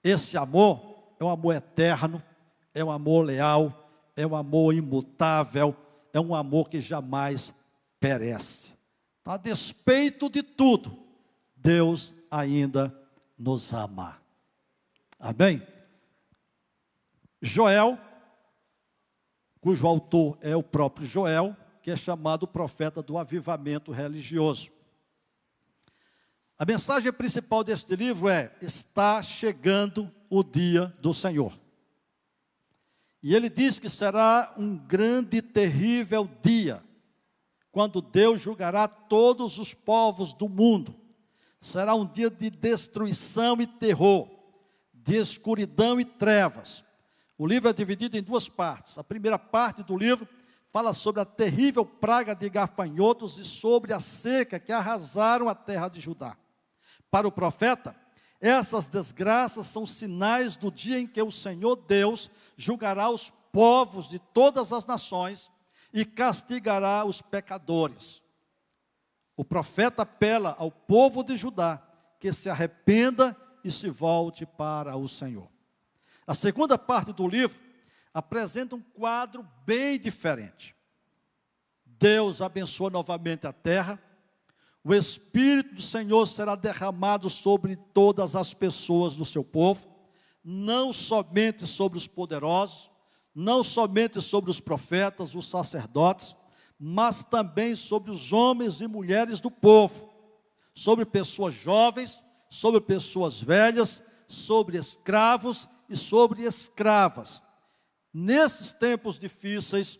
S1: Esse amor é um amor eterno, é um amor leal, é um amor imutável, é um amor que jamais perece. A despeito de tudo, Deus ainda nos ama. Amém? Joel, cujo autor é o próprio Joel, que é chamado profeta do avivamento religioso. A mensagem principal deste livro é: está chegando o dia do Senhor. E ele diz que será um grande e terrível dia, quando Deus julgará todos os povos do mundo. Será um dia de destruição e terror, de escuridão e trevas. O livro é dividido em duas partes. A primeira parte do livro fala sobre a terrível praga de gafanhotos e sobre a seca que arrasaram a terra de Judá. Para o profeta, essas desgraças são sinais do dia em que o Senhor Deus julgará os povos de todas as nações e castigará os pecadores. O profeta apela ao povo de Judá que se arrependa e se volte para o Senhor. A segunda parte do livro apresenta um quadro bem diferente. Deus abençoa novamente a terra, o Espírito do Senhor será derramado sobre todas as pessoas do seu povo, não somente sobre os poderosos, não somente sobre os profetas, os sacerdotes, mas também sobre os homens e mulheres do povo, sobre pessoas jovens, sobre pessoas velhas, sobre escravos e sobre escravas. Nesses tempos difíceis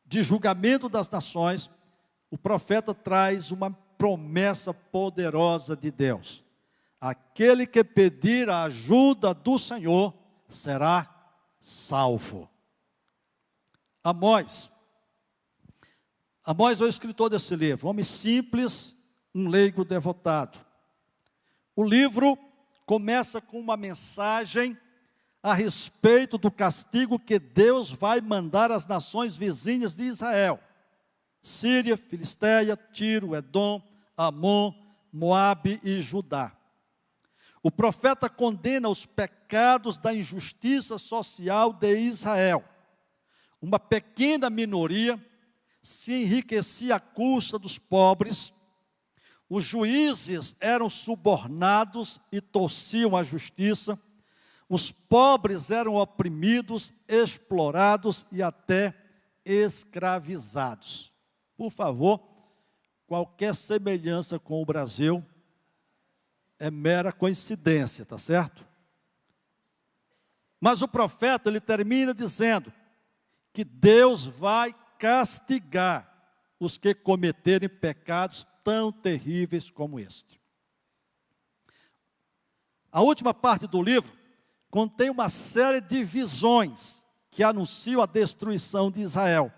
S1: de julgamento das nações, o profeta traz uma promessa poderosa de Deus: aquele que pedir a ajuda do Senhor será salvo. Amós é o escritor desse livro, homem simples, um leigo devotado. O livro começa com uma mensagem a respeito do castigo que Deus vai mandar às nações vizinhas de Israel: Síria, Filisteia, Tiro, Edom, Amon, Moabe e Judá. O profeta condena os pecados da injustiça social de Israel. Uma pequena minoria se enriquecia à custa dos pobres. Os juízes eram subornados e torciam a justiça. Os pobres eram oprimidos, explorados e até escravizados. Por favor, qualquer semelhança com o Brasil é mera coincidência, tá certo? Mas o profeta, ele termina dizendo que Deus vai castigar os que cometerem pecados tão terríveis como este. A última parte do livro contém uma série de visões que anunciam a destruição de Israel.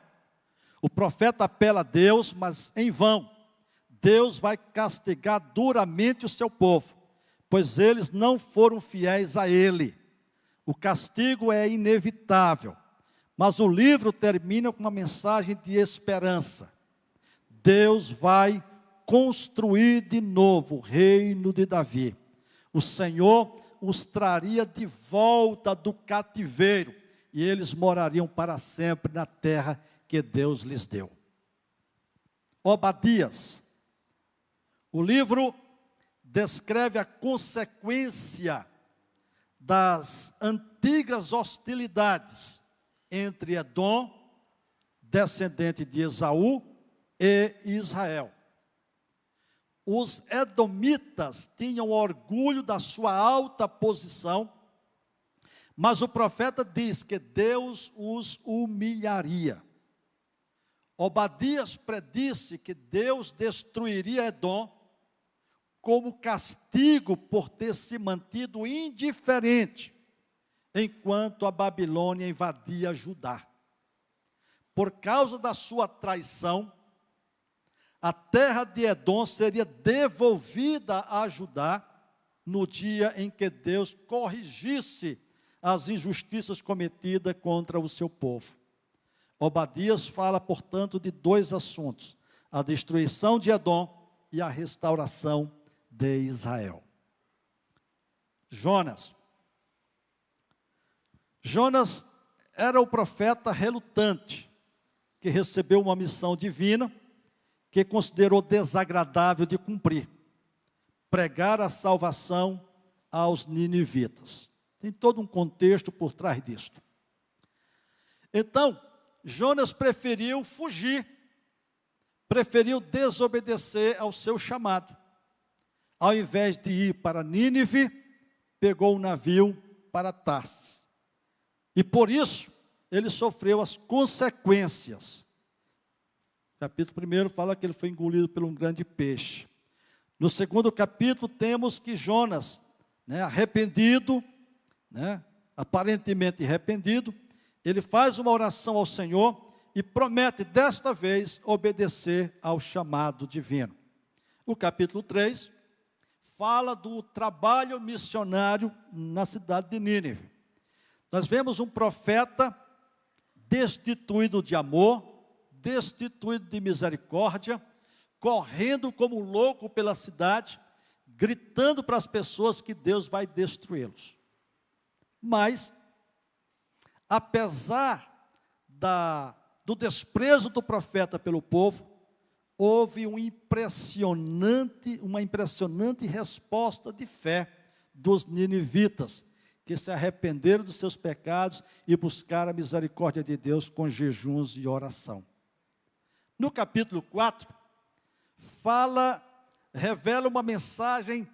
S1: O profeta apela a Deus, mas em vão. Deus vai castigar duramente o seu povo, pois eles não foram fiéis a Ele. O castigo é inevitável, mas o livro termina com uma mensagem de esperança. Deus vai construir de novo o reino de Davi. O Senhor os traria de volta do cativeiro e eles morariam para sempre na terra que Deus lhes deu. Obadias. O livro descreve a consequência das antigas hostilidades entre Edom, descendente de Esaú, e Israel. Os edomitas tinham orgulho da sua alta posição, mas o profeta diz que Deus os humilharia. Obadias predisse que Deus destruiria Edom como castigo por ter se mantido indiferente enquanto a Babilônia invadia Judá. Por causa da sua traição, a terra de Edom seria devolvida a Judá no dia em que Deus corrigisse as injustiças cometidas contra o seu povo. Obadias fala, portanto, de dois assuntos: a destruição de Edom e a restauração de Israel. Jonas era o profeta relutante, que recebeu uma missão divina, que considerou desagradável de cumprir: pregar a salvação aos ninivitas. Tem todo um contexto por trás disto. Então, Jonas preferiu fugir, preferiu desobedecer ao seu chamado. Ao invés de ir para Nínive, pegou um navio para Tarsis. E por isso, ele sofreu as consequências. Capítulo 1 fala que ele foi engolido por um grande peixe. No segundo capítulo, temos que Jonas, arrependido, aparentemente arrependido, ele faz uma oração ao Senhor e promete, desta vez, obedecer ao chamado divino. O capítulo 3 fala do trabalho missionário na cidade de Nínive. Nós vemos um profeta destituído de amor, destituído de misericórdia, correndo como louco pela cidade, gritando para as pessoas que Deus vai destruí-los. Mas, apesar do desprezo do profeta pelo povo, houve uma impressionante resposta de fé dos ninivitas, que se arrependeram dos seus pecados e buscaram a misericórdia de Deus com jejuns e oração. No capítulo 4, revela uma mensagem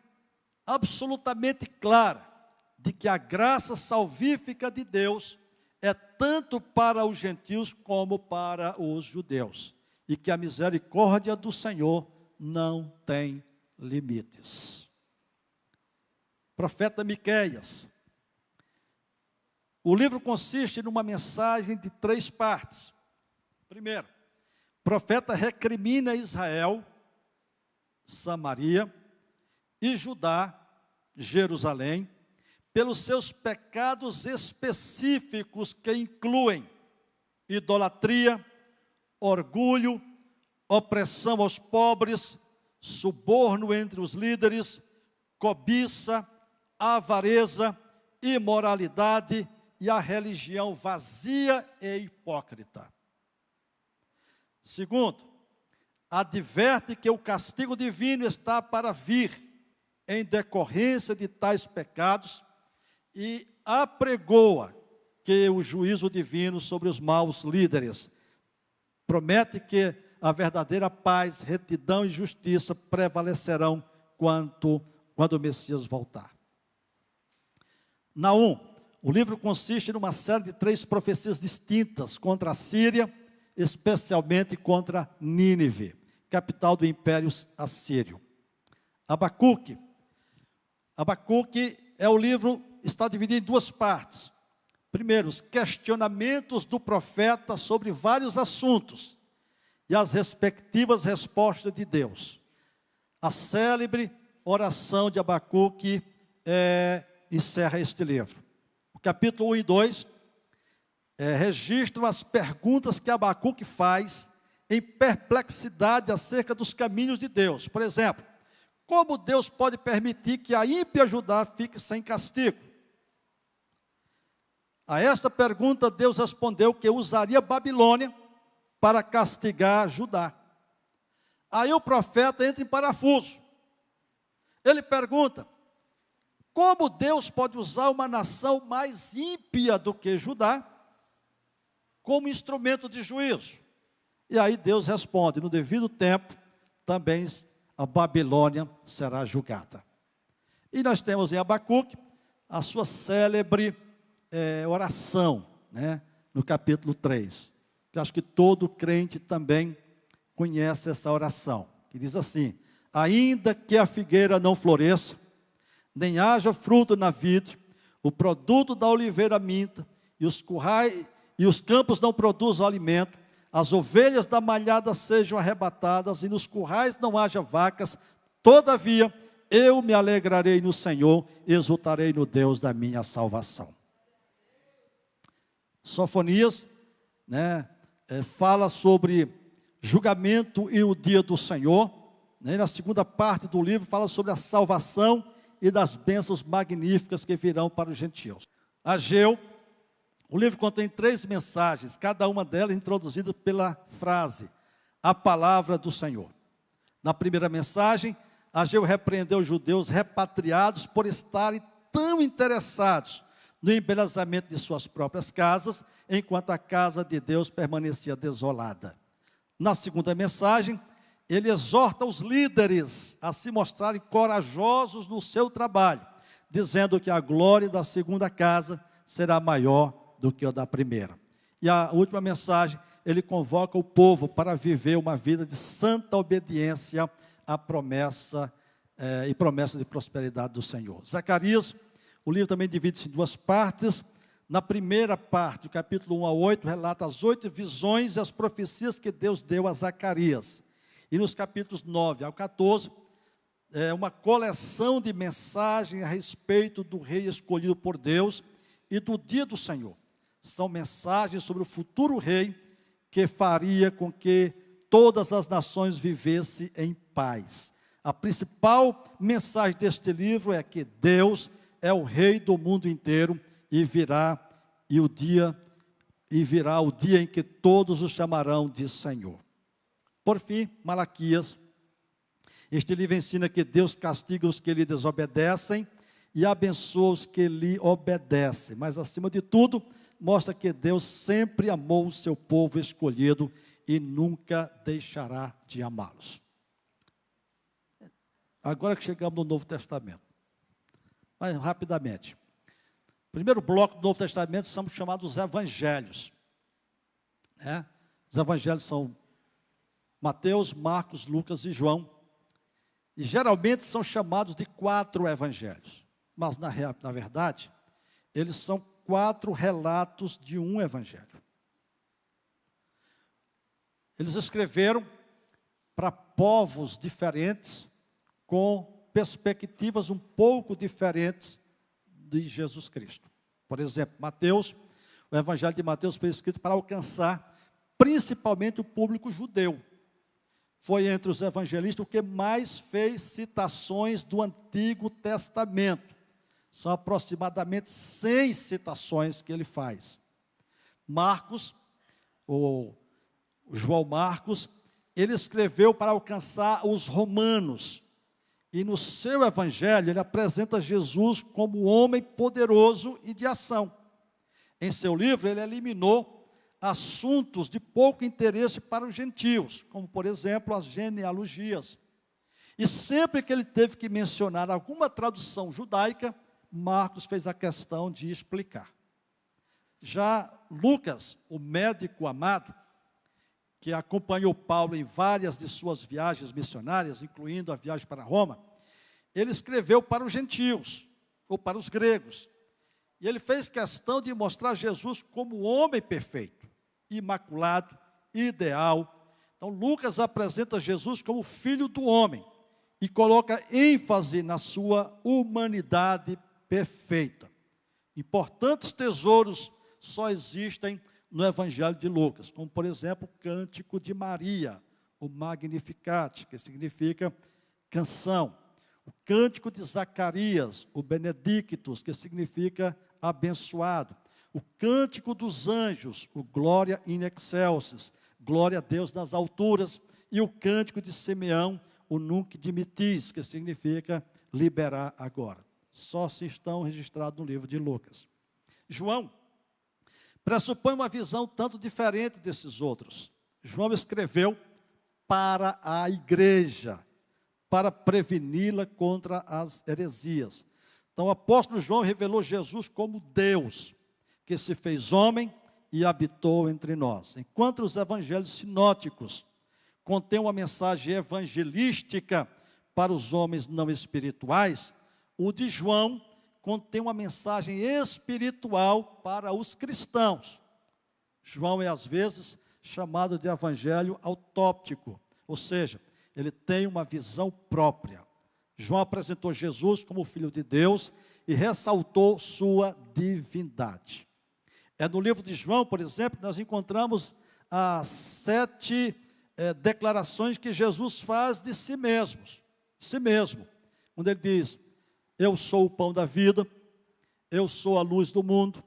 S1: absolutamente clara, de que a graça salvífica de Deus é tanto para os gentios como para os judeus, e que a misericórdia do Senhor não tem limites. Profeta Miqueias. O livro consiste numa mensagem de 3 partes. Primeiro, o profeta recrimina Israel, Samaria e Judá, Jerusalém, pelos seus pecados específicos, que incluem idolatria, orgulho, opressão aos pobres, suborno entre os líderes, cobiça, avareza, imoralidade e a religião vazia e hipócrita. Segundo, adverte que o castigo divino está para vir em decorrência de tais pecados e apregoa que o juízo divino sobre os maus líderes promete que a verdadeira paz, retidão e justiça prevalecerão quando o Messias voltar. Naum, o livro consiste numa série de 3 profecias distintas contra a Síria, especialmente contra Nínive, capital do Império Assírio. Abacuque é o livro, está dividido em 2 partes. Primeiro, os questionamentos do profeta sobre vários assuntos e as respectivas respostas de Deus. A célebre oração de Abacuque encerra este livro. O capítulo 1 e 2 registram as perguntas que Abacuque faz em perplexidade acerca dos caminhos de Deus. Por exemplo, como Deus pode permitir que a ímpia Judá fique sem castigo? A esta pergunta, Deus respondeu que usaria Babilônia para castigar Judá. Aí o profeta entra em parafuso. Ele pergunta: como Deus pode usar uma nação mais ímpia do que Judá como instrumento de juízo? E aí Deus responde: no devido tempo, também a Babilônia será julgada. E nós temos em Abacuque a sua célebre oração, no capítulo 3. Eu acho que todo crente também conhece essa oração, que diz assim: ainda que a figueira não floresça, nem haja fruto na vide, o produto da oliveira minta, e os currais e os campos não produzam alimento, as ovelhas da malhada sejam arrebatadas, e nos currais não haja vacas, todavia eu me alegrarei no Senhor, exultarei no Deus da minha salvação. Sofonias, fala sobre julgamento e o dia do Senhor. Na segunda parte do livro fala sobre a salvação e das bênçãos magníficas que virão para os gentios. Ageu, o livro contém 3 mensagens, cada uma delas introduzida pela frase, a palavra do Senhor. Na primeira mensagem, Ageu repreendeu os judeus repatriados por estarem tão interessados no embelezamento de suas próprias casas, enquanto a casa de Deus permanecia desolada. Na segunda mensagem, ele exorta os líderes a se mostrarem corajosos no seu trabalho, dizendo que a glória da segunda casa será maior do que a da primeira. E a última mensagem, ele convoca o povo para viver uma vida de santa obediência à promessa e promessa de prosperidade do Senhor. Zacarias, o livro também divide-se em 2 partes. Na primeira parte, do capítulo 1 a 8, relata as 8 visões e as profecias que Deus deu a Zacarias. E nos capítulos 9 ao 14, uma coleção de mensagens a respeito do rei escolhido por Deus e do dia do Senhor. São mensagens sobre o futuro rei que faria com que todas as nações vivessem em paz. A principal mensagem deste livro é que Deus é o rei do mundo inteiro e virá o dia em que todos o chamarão de Senhor. Por fim, Malaquias. Este livro ensina que Deus castiga os que lhe desobedecem e abençoa os que lhe obedecem. Mas, acima de tudo, mostra que Deus sempre amou o seu povo escolhido e nunca deixará de amá-los. Agora que chegamos no Novo Testamento. Mas, rapidamente. O primeiro bloco do Novo Testamento são chamados evangelhos. Os evangelhos são Mateus, Marcos, Lucas e João. E geralmente são chamados de 4 evangelhos. Mas, na verdade, eles são 4 relatos de um evangelho. Eles escreveram para povos diferentes, com perspectivas um pouco diferentes de Jesus Cristo. Por exemplo, Mateus, o evangelho de Mateus foi escrito para alcançar principalmente o público judeu. Foi entre os evangelistas o que mais fez citações do Antigo Testamento. São aproximadamente 100 citações que ele faz. Marcos, ou João Marcos, ele escreveu para alcançar os romanos. E no seu evangelho, ele apresenta Jesus como homem poderoso e de ação. Em seu livro, ele eliminou assuntos de pouco interesse para os gentios, como, por exemplo, as genealogias. E sempre que ele teve que mencionar alguma tradução judaica, Marcos fez a questão de explicar. Já Lucas, o médico amado, que acompanhou Paulo em várias de suas viagens missionárias, incluindo a viagem para Roma, ele escreveu para os gentios, ou para os gregos. E ele fez questão de mostrar Jesus como homem perfeito, imaculado, ideal. Então, Lucas apresenta Jesus como filho do homem e coloca ênfase na sua humanidade perfeita. Importantes tesouros só existem no Evangelho de Lucas, como, por exemplo, o Cântico de Maria, o Magnificat, que significa canção. O Cântico de Zacarias, o Benedictus, que significa abençoado. O Cântico dos Anjos, o Glória in Excelsis, glória a Deus nas alturas. E o Cântico de Simeão, o Nunc Dimittis, que significa liberar agora. Só se estão registrados no livro de Lucas. João pressupõe uma visão tanto diferente desses outros. João escreveu para a igreja, para preveni-la contra as heresias. Então, o apóstolo João revelou Jesus como Deus, que se fez homem e habitou entre nós. Enquanto os evangelhos sinóticos contêm uma mensagem evangelística para os homens não espirituais, o de João contém uma mensagem espiritual para os cristãos. João é, às vezes, chamado de evangelho autóptico, ou seja, ele tem uma visão própria. João apresentou Jesus como Filho de Deus e ressaltou sua divindade. É no livro de João, por exemplo, que nós encontramos as 7 declarações que Jesus faz de si mesmo. Quando ele diz: eu sou o pão da vida, eu sou a luz do mundo,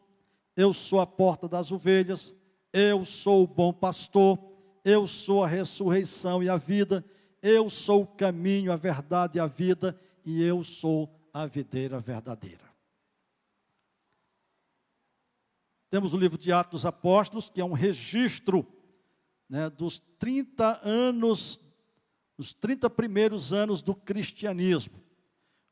S1: eu sou a porta das ovelhas, eu sou o bom pastor, eu sou a ressurreição e a vida, eu sou o caminho, a verdade e a vida, e eu sou a videira verdadeira. Temos o livro de Atos dos Apóstolos, que é um registro, dos 30 anos, os 30 primeiros anos do cristianismo.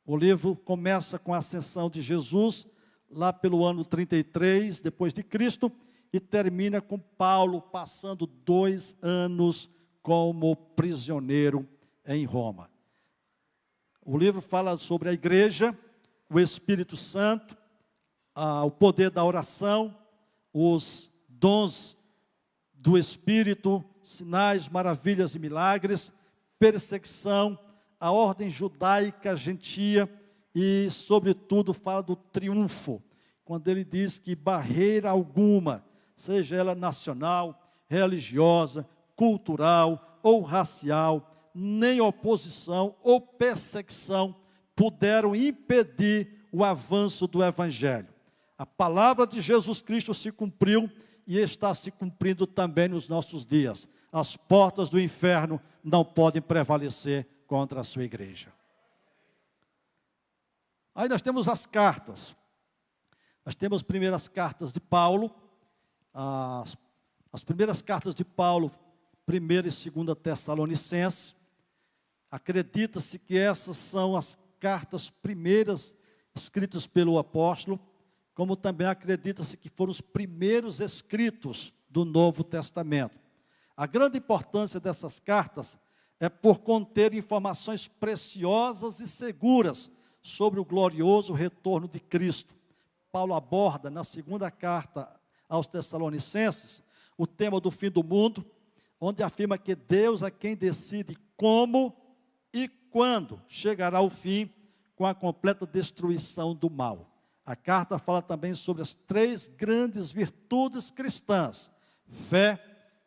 S1: O livro começa com a ascensão de Jesus, lá pelo ano 33 depois de Cristo, e termina com Paulo passando 2 anos como prisioneiro em Roma. O livro fala sobre a igreja, o Espírito Santo, o poder da oração, os dons do Espírito, sinais, maravilhas e milagres, perseguição, a ordem judaica gentia e, sobretudo, fala do triunfo, quando ele diz que barreira alguma, seja ela nacional, religiosa, cultural ou racial, nem oposição ou perseguição puderam impedir o avanço do Evangelho. A palavra de Jesus Cristo se cumpriu e está se cumprindo também nos nossos dias. As portas do inferno não podem prevalecer contra a sua igreja. Aí nós temos as cartas. Nós temos as primeiras cartas de Paulo, as primeiras cartas de Paulo, 1ª e 2ª Tessalonicenses. Acredita-se que essas são as cartas primeiras escritas pelo apóstolo, como também acredita-se que foram os primeiros escritos do Novo Testamento. A grande importância dessas cartas é por conter informações preciosas e seguras sobre o glorioso retorno de Cristo. Paulo aborda na 2ª carta aos Tessalonicenses o tema do fim do mundo, onde afirma que Deus é quem decide como e quando chegará o fim com a completa destruição do mal. A carta fala também sobre as 3 grandes virtudes cristãs: fé,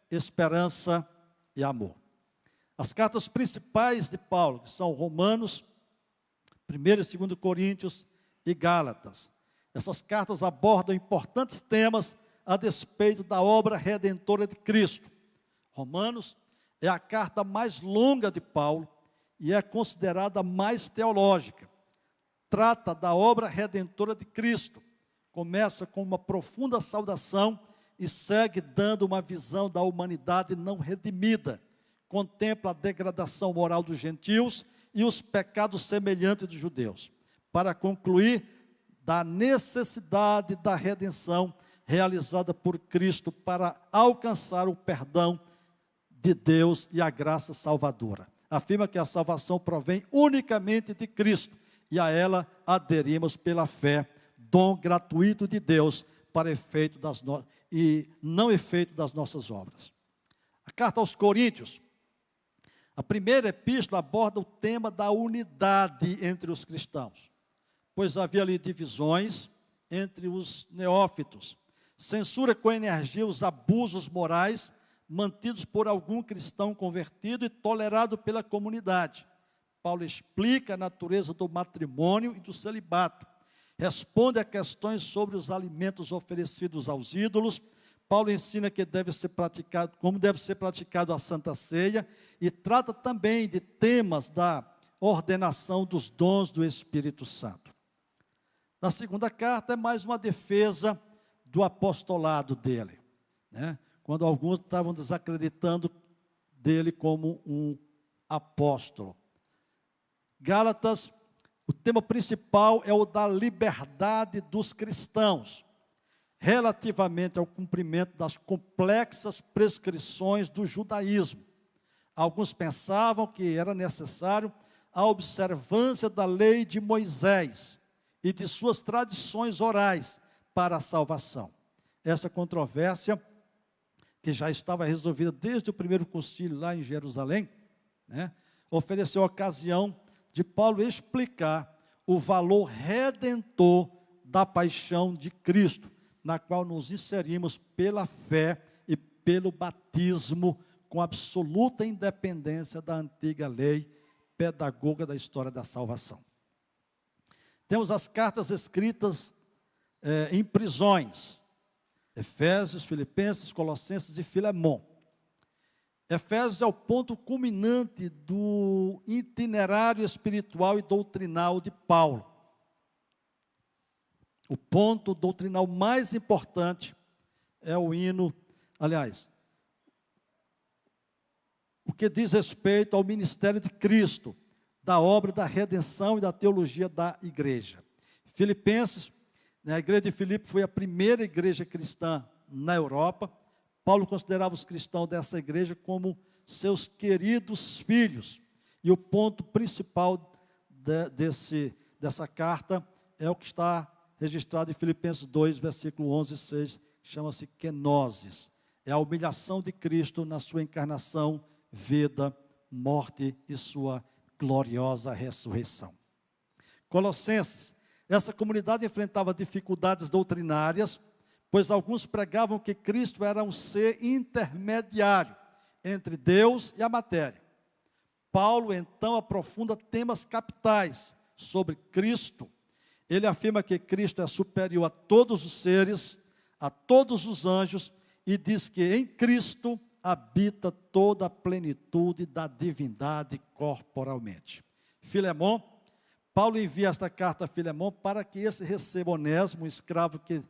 S1: esperança e amor. As cartas principais de Paulo, que são Romanos, 1ª e 2ª Coríntios e Gálatas. Essas cartas abordam importantes temas a despeito da obra redentora de Cristo. Romanos é a carta mais longa de Paulo e é considerada mais teológica. Trata da obra redentora de Cristo. Começa com uma profunda saudação e segue dando uma visão da humanidade não redimida. Contempla a degradação moral dos gentios e os pecados semelhantes dos judeus. Para concluir, da necessidade da redenção realizada por Cristo para alcançar o perdão de Deus e a graça salvadora. Afirma que a salvação provém unicamente de Cristo e a ela aderimos pela fé, dom gratuito de Deus para efeito e não efeito das nossas obras. A carta aos Coríntios, a primeira epístola aborda o tema da unidade entre os cristãos, pois havia ali divisões entre os neófitos. Censura com energia os abusos morais mantidos por algum cristão convertido e tolerado pela comunidade. Paulo explica a natureza do matrimônio e do celibato. Responde a questões sobre os alimentos oferecidos aos ídolos. Paulo ensina que como deve ser praticado a Santa Ceia e trata também de temas da ordenação dos dons do Espírito Santo. Na 2ª carta é mais uma defesa do apostolado dele, quando alguns estavam desacreditando dele como um apóstolo. Gálatas, o tema principal é o da liberdade dos cristãos, relativamente ao cumprimento das complexas prescrições do judaísmo. Alguns pensavam que era necessário a observância da lei de Moisés, e de suas tradições orais para a salvação. Essa controvérsia, que já estava resolvida desde o primeiro concílio lá em Jerusalém, né, ofereceu a ocasião de Paulo explicar o valor redentor da paixão de Cristo, na qual nos inserimos pela fé e pelo batismo, com absoluta independência da antiga lei pedagoga da história da salvação. Temos as cartas escritas em prisões, Efésios, Filipenses, Colossenses e Filemão. Efésios é o ponto culminante do itinerário espiritual e doutrinal de Paulo. O ponto doutrinal mais importante é o hino, aliás, o que diz respeito ao ministério de Cristo, da obra da redenção e da teologia da igreja. Filipenses, a igreja de Filipe foi a primeira igreja cristã na Europa. Paulo considerava os cristãos dessa igreja como seus queridos filhos. E o ponto principal dessa carta é o que está registrado em Filipenses 2, versículo 11 e 6, que chama-se kenosis. É a humilhação de Cristo na sua encarnação, vida, morte e sua gloriosa ressurreição. Colossenses, essa comunidade enfrentava dificuldades doutrinárias, pois alguns pregavam que Cristo era um ser intermediário entre Deus e a matéria. Paulo, então, aprofunda temas capitais sobre Cristo. Ele afirma que Cristo é superior a todos os seres, a todos os anjos, e diz que em Cristo habita toda a plenitude da divindade corporalmente. Filemão, Paulo envia esta carta a Filemão para que esse receba Onésimo, um escravo que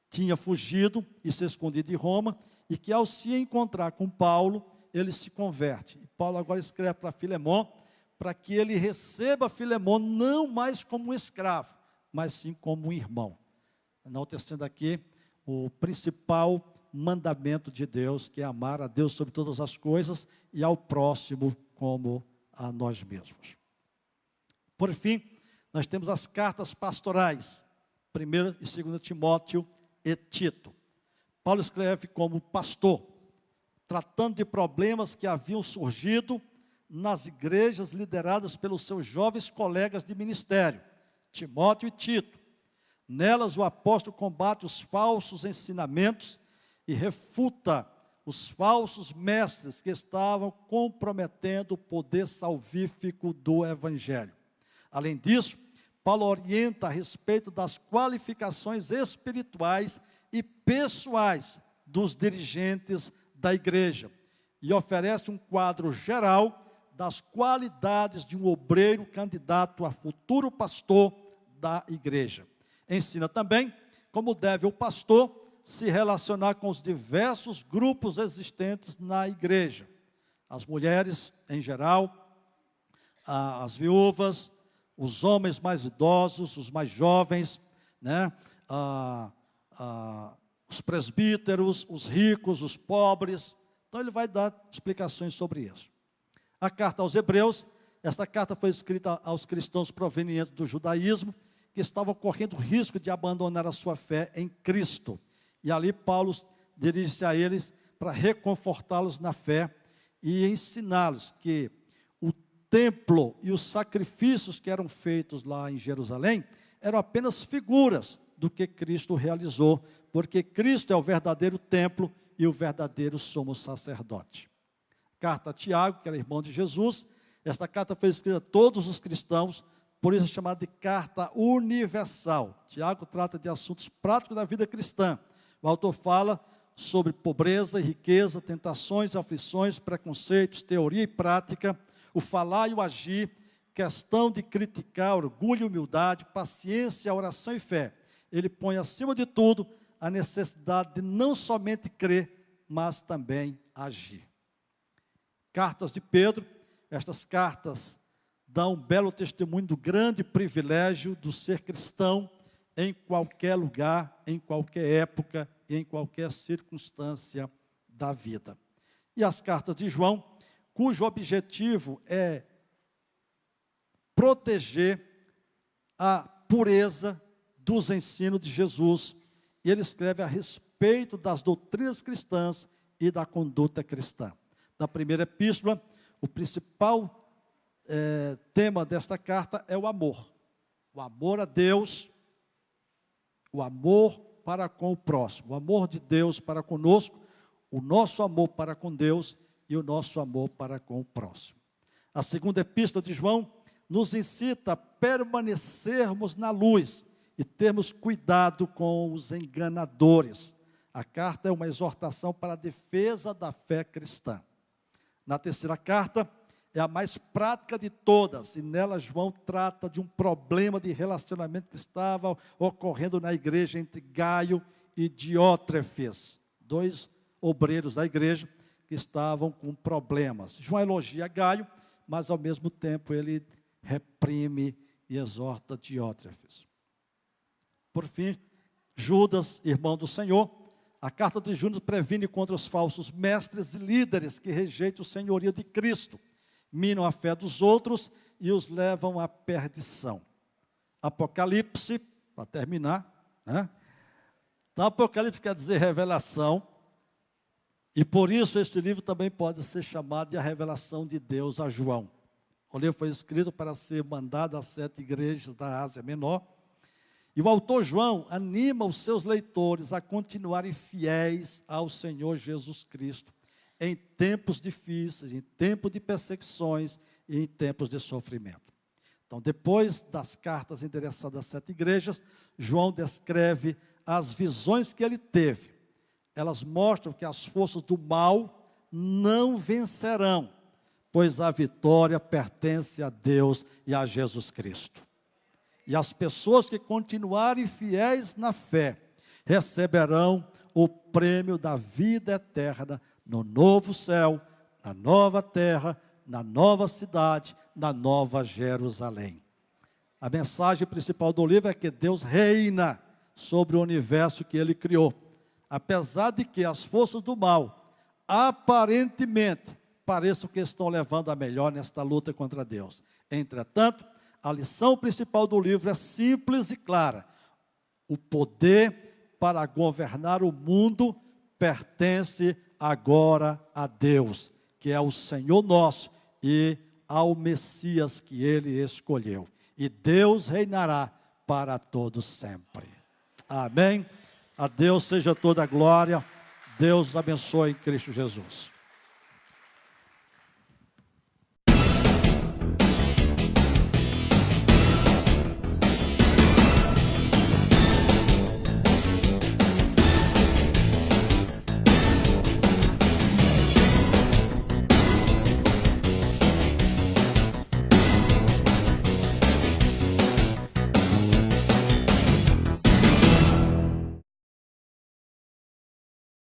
S1: tinha fugido e se escondido em Roma, e que ao se encontrar com Paulo, ele se converte. E Paulo agora escreve para Filemão, para que ele receba Filemão não mais como um escravo, mas sim como um irmão. Enaltecendo aqui o principal mandamento de Deus, que é amar a Deus sobre todas as coisas e ao próximo como a nós mesmos. Por fim, nós temos as cartas pastorais, 1 e 2 Timóteo e Tito. Paulo escreve como pastor, tratando de problemas que haviam surgido nas igrejas lideradas pelos seus jovens colegas de ministério, Timóteo e Tito. Nelas o apóstolo combate os falsos ensinamentos e refuta os falsos mestres que estavam comprometendo o poder salvífico do Evangelho. Além disso, Paulo orienta a respeito das qualificações espirituais e pessoais dos dirigentes da igreja e oferece um quadro geral das qualidades de um obreiro candidato a futuro pastor da igreja. Ensina também como deve o pastor se relacionar com os diversos grupos existentes na igreja. As mulheres, em geral, as viúvas, os homens mais idosos, os mais jovens, né? Os presbíteros, os ricos, os pobres. Então ele vai dar explicações sobre isso. A carta aos Hebreus, esta carta foi escrita aos cristãos provenientes do judaísmo, que estavam correndo risco de abandonar a sua fé em Cristo. E ali Paulo dirige-se a eles para reconfortá-los na fé e ensiná-los que o templo e os sacrifícios que eram feitos lá em Jerusalém eram apenas figuras do que Cristo realizou, porque Cristo é o verdadeiro templo e o verdadeiro sumo sacerdote. Carta a Tiago, que era irmão de Jesus, esta carta foi escrita a todos os cristãos, por isso é chamada de carta universal. Tiago trata de assuntos práticos da vida cristã. O autor fala sobre pobreza e riqueza, tentações, aflições, preconceitos, teoria e prática, o falar e o agir, questão de criticar, orgulho e humildade, paciência, oração e fé. Ele põe acima de tudo a necessidade de não somente crer, mas também agir. Cartas de Pedro, estas cartas dão um belo testemunho do grande privilégio do ser cristão em qualquer lugar, em qualquer época, em qualquer circunstância da vida. E as cartas de João, cujo objetivo é proteger a pureza dos ensinos de Jesus. E ele escreve a respeito das doutrinas cristãs e da conduta cristã. Na primeira epístola, o principal tema desta carta é o amor. O amor a Deus, o amor para com o próximo, o amor de Deus para conosco, o nosso amor para com Deus e o nosso amor para com o próximo. A segunda epístola de João nos incita a permanecermos na luz e termos cuidado com os enganadores. A carta é uma exortação para a defesa da fé cristã. Na terceira carta, é a mais prática de todas, e nela João trata de um problema de relacionamento que estava ocorrendo na igreja entre Gaio e Diótrefes, dois obreiros da igreja que estavam com problemas. João elogia Gaio, mas ao mesmo tempo ele reprime e exorta Diótrefes. Por fim, Judas, irmão do Senhor, a carta de Judas previne contra os falsos mestres e líderes que rejeitam o senhorio de Cristo, minam a fé dos outros e os levam à perdição. Apocalipse, para terminar, né? Então, Apocalipse quer dizer revelação, e por isso este livro também pode ser chamado de a revelação de Deus a João. O livro foi escrito para ser mandado às 7 igrejas da Ásia Menor, e o autor João anima os seus leitores a continuarem fiéis ao Senhor Jesus Cristo, em tempos difíceis, em tempos de perseguições e em tempos de sofrimento. Então, depois das cartas endereçadas às 7 igrejas, João descreve as visões que ele teve. Elas mostram que as forças do mal não vencerão, pois a vitória pertence a Deus e a Jesus Cristo. E as pessoas que continuarem fiéis na fé, receberão o prêmio da vida eterna no novo céu, na nova terra, na nova cidade, na nova Jerusalém. A mensagem principal do livro é que Deus reina sobre o universo que Ele criou. Apesar de que as forças do mal, aparentemente, pareçam que estão levando a melhor nesta luta contra Deus. Entretanto, a lição principal do livro é simples e clara. O poder para governar o mundo pertence agora a Deus, que é o Senhor nosso, e ao Messias que Ele escolheu. E Deus reinará para todos sempre. Amém? A Deus seja toda a glória. Deus abençoe em Cristo Jesus.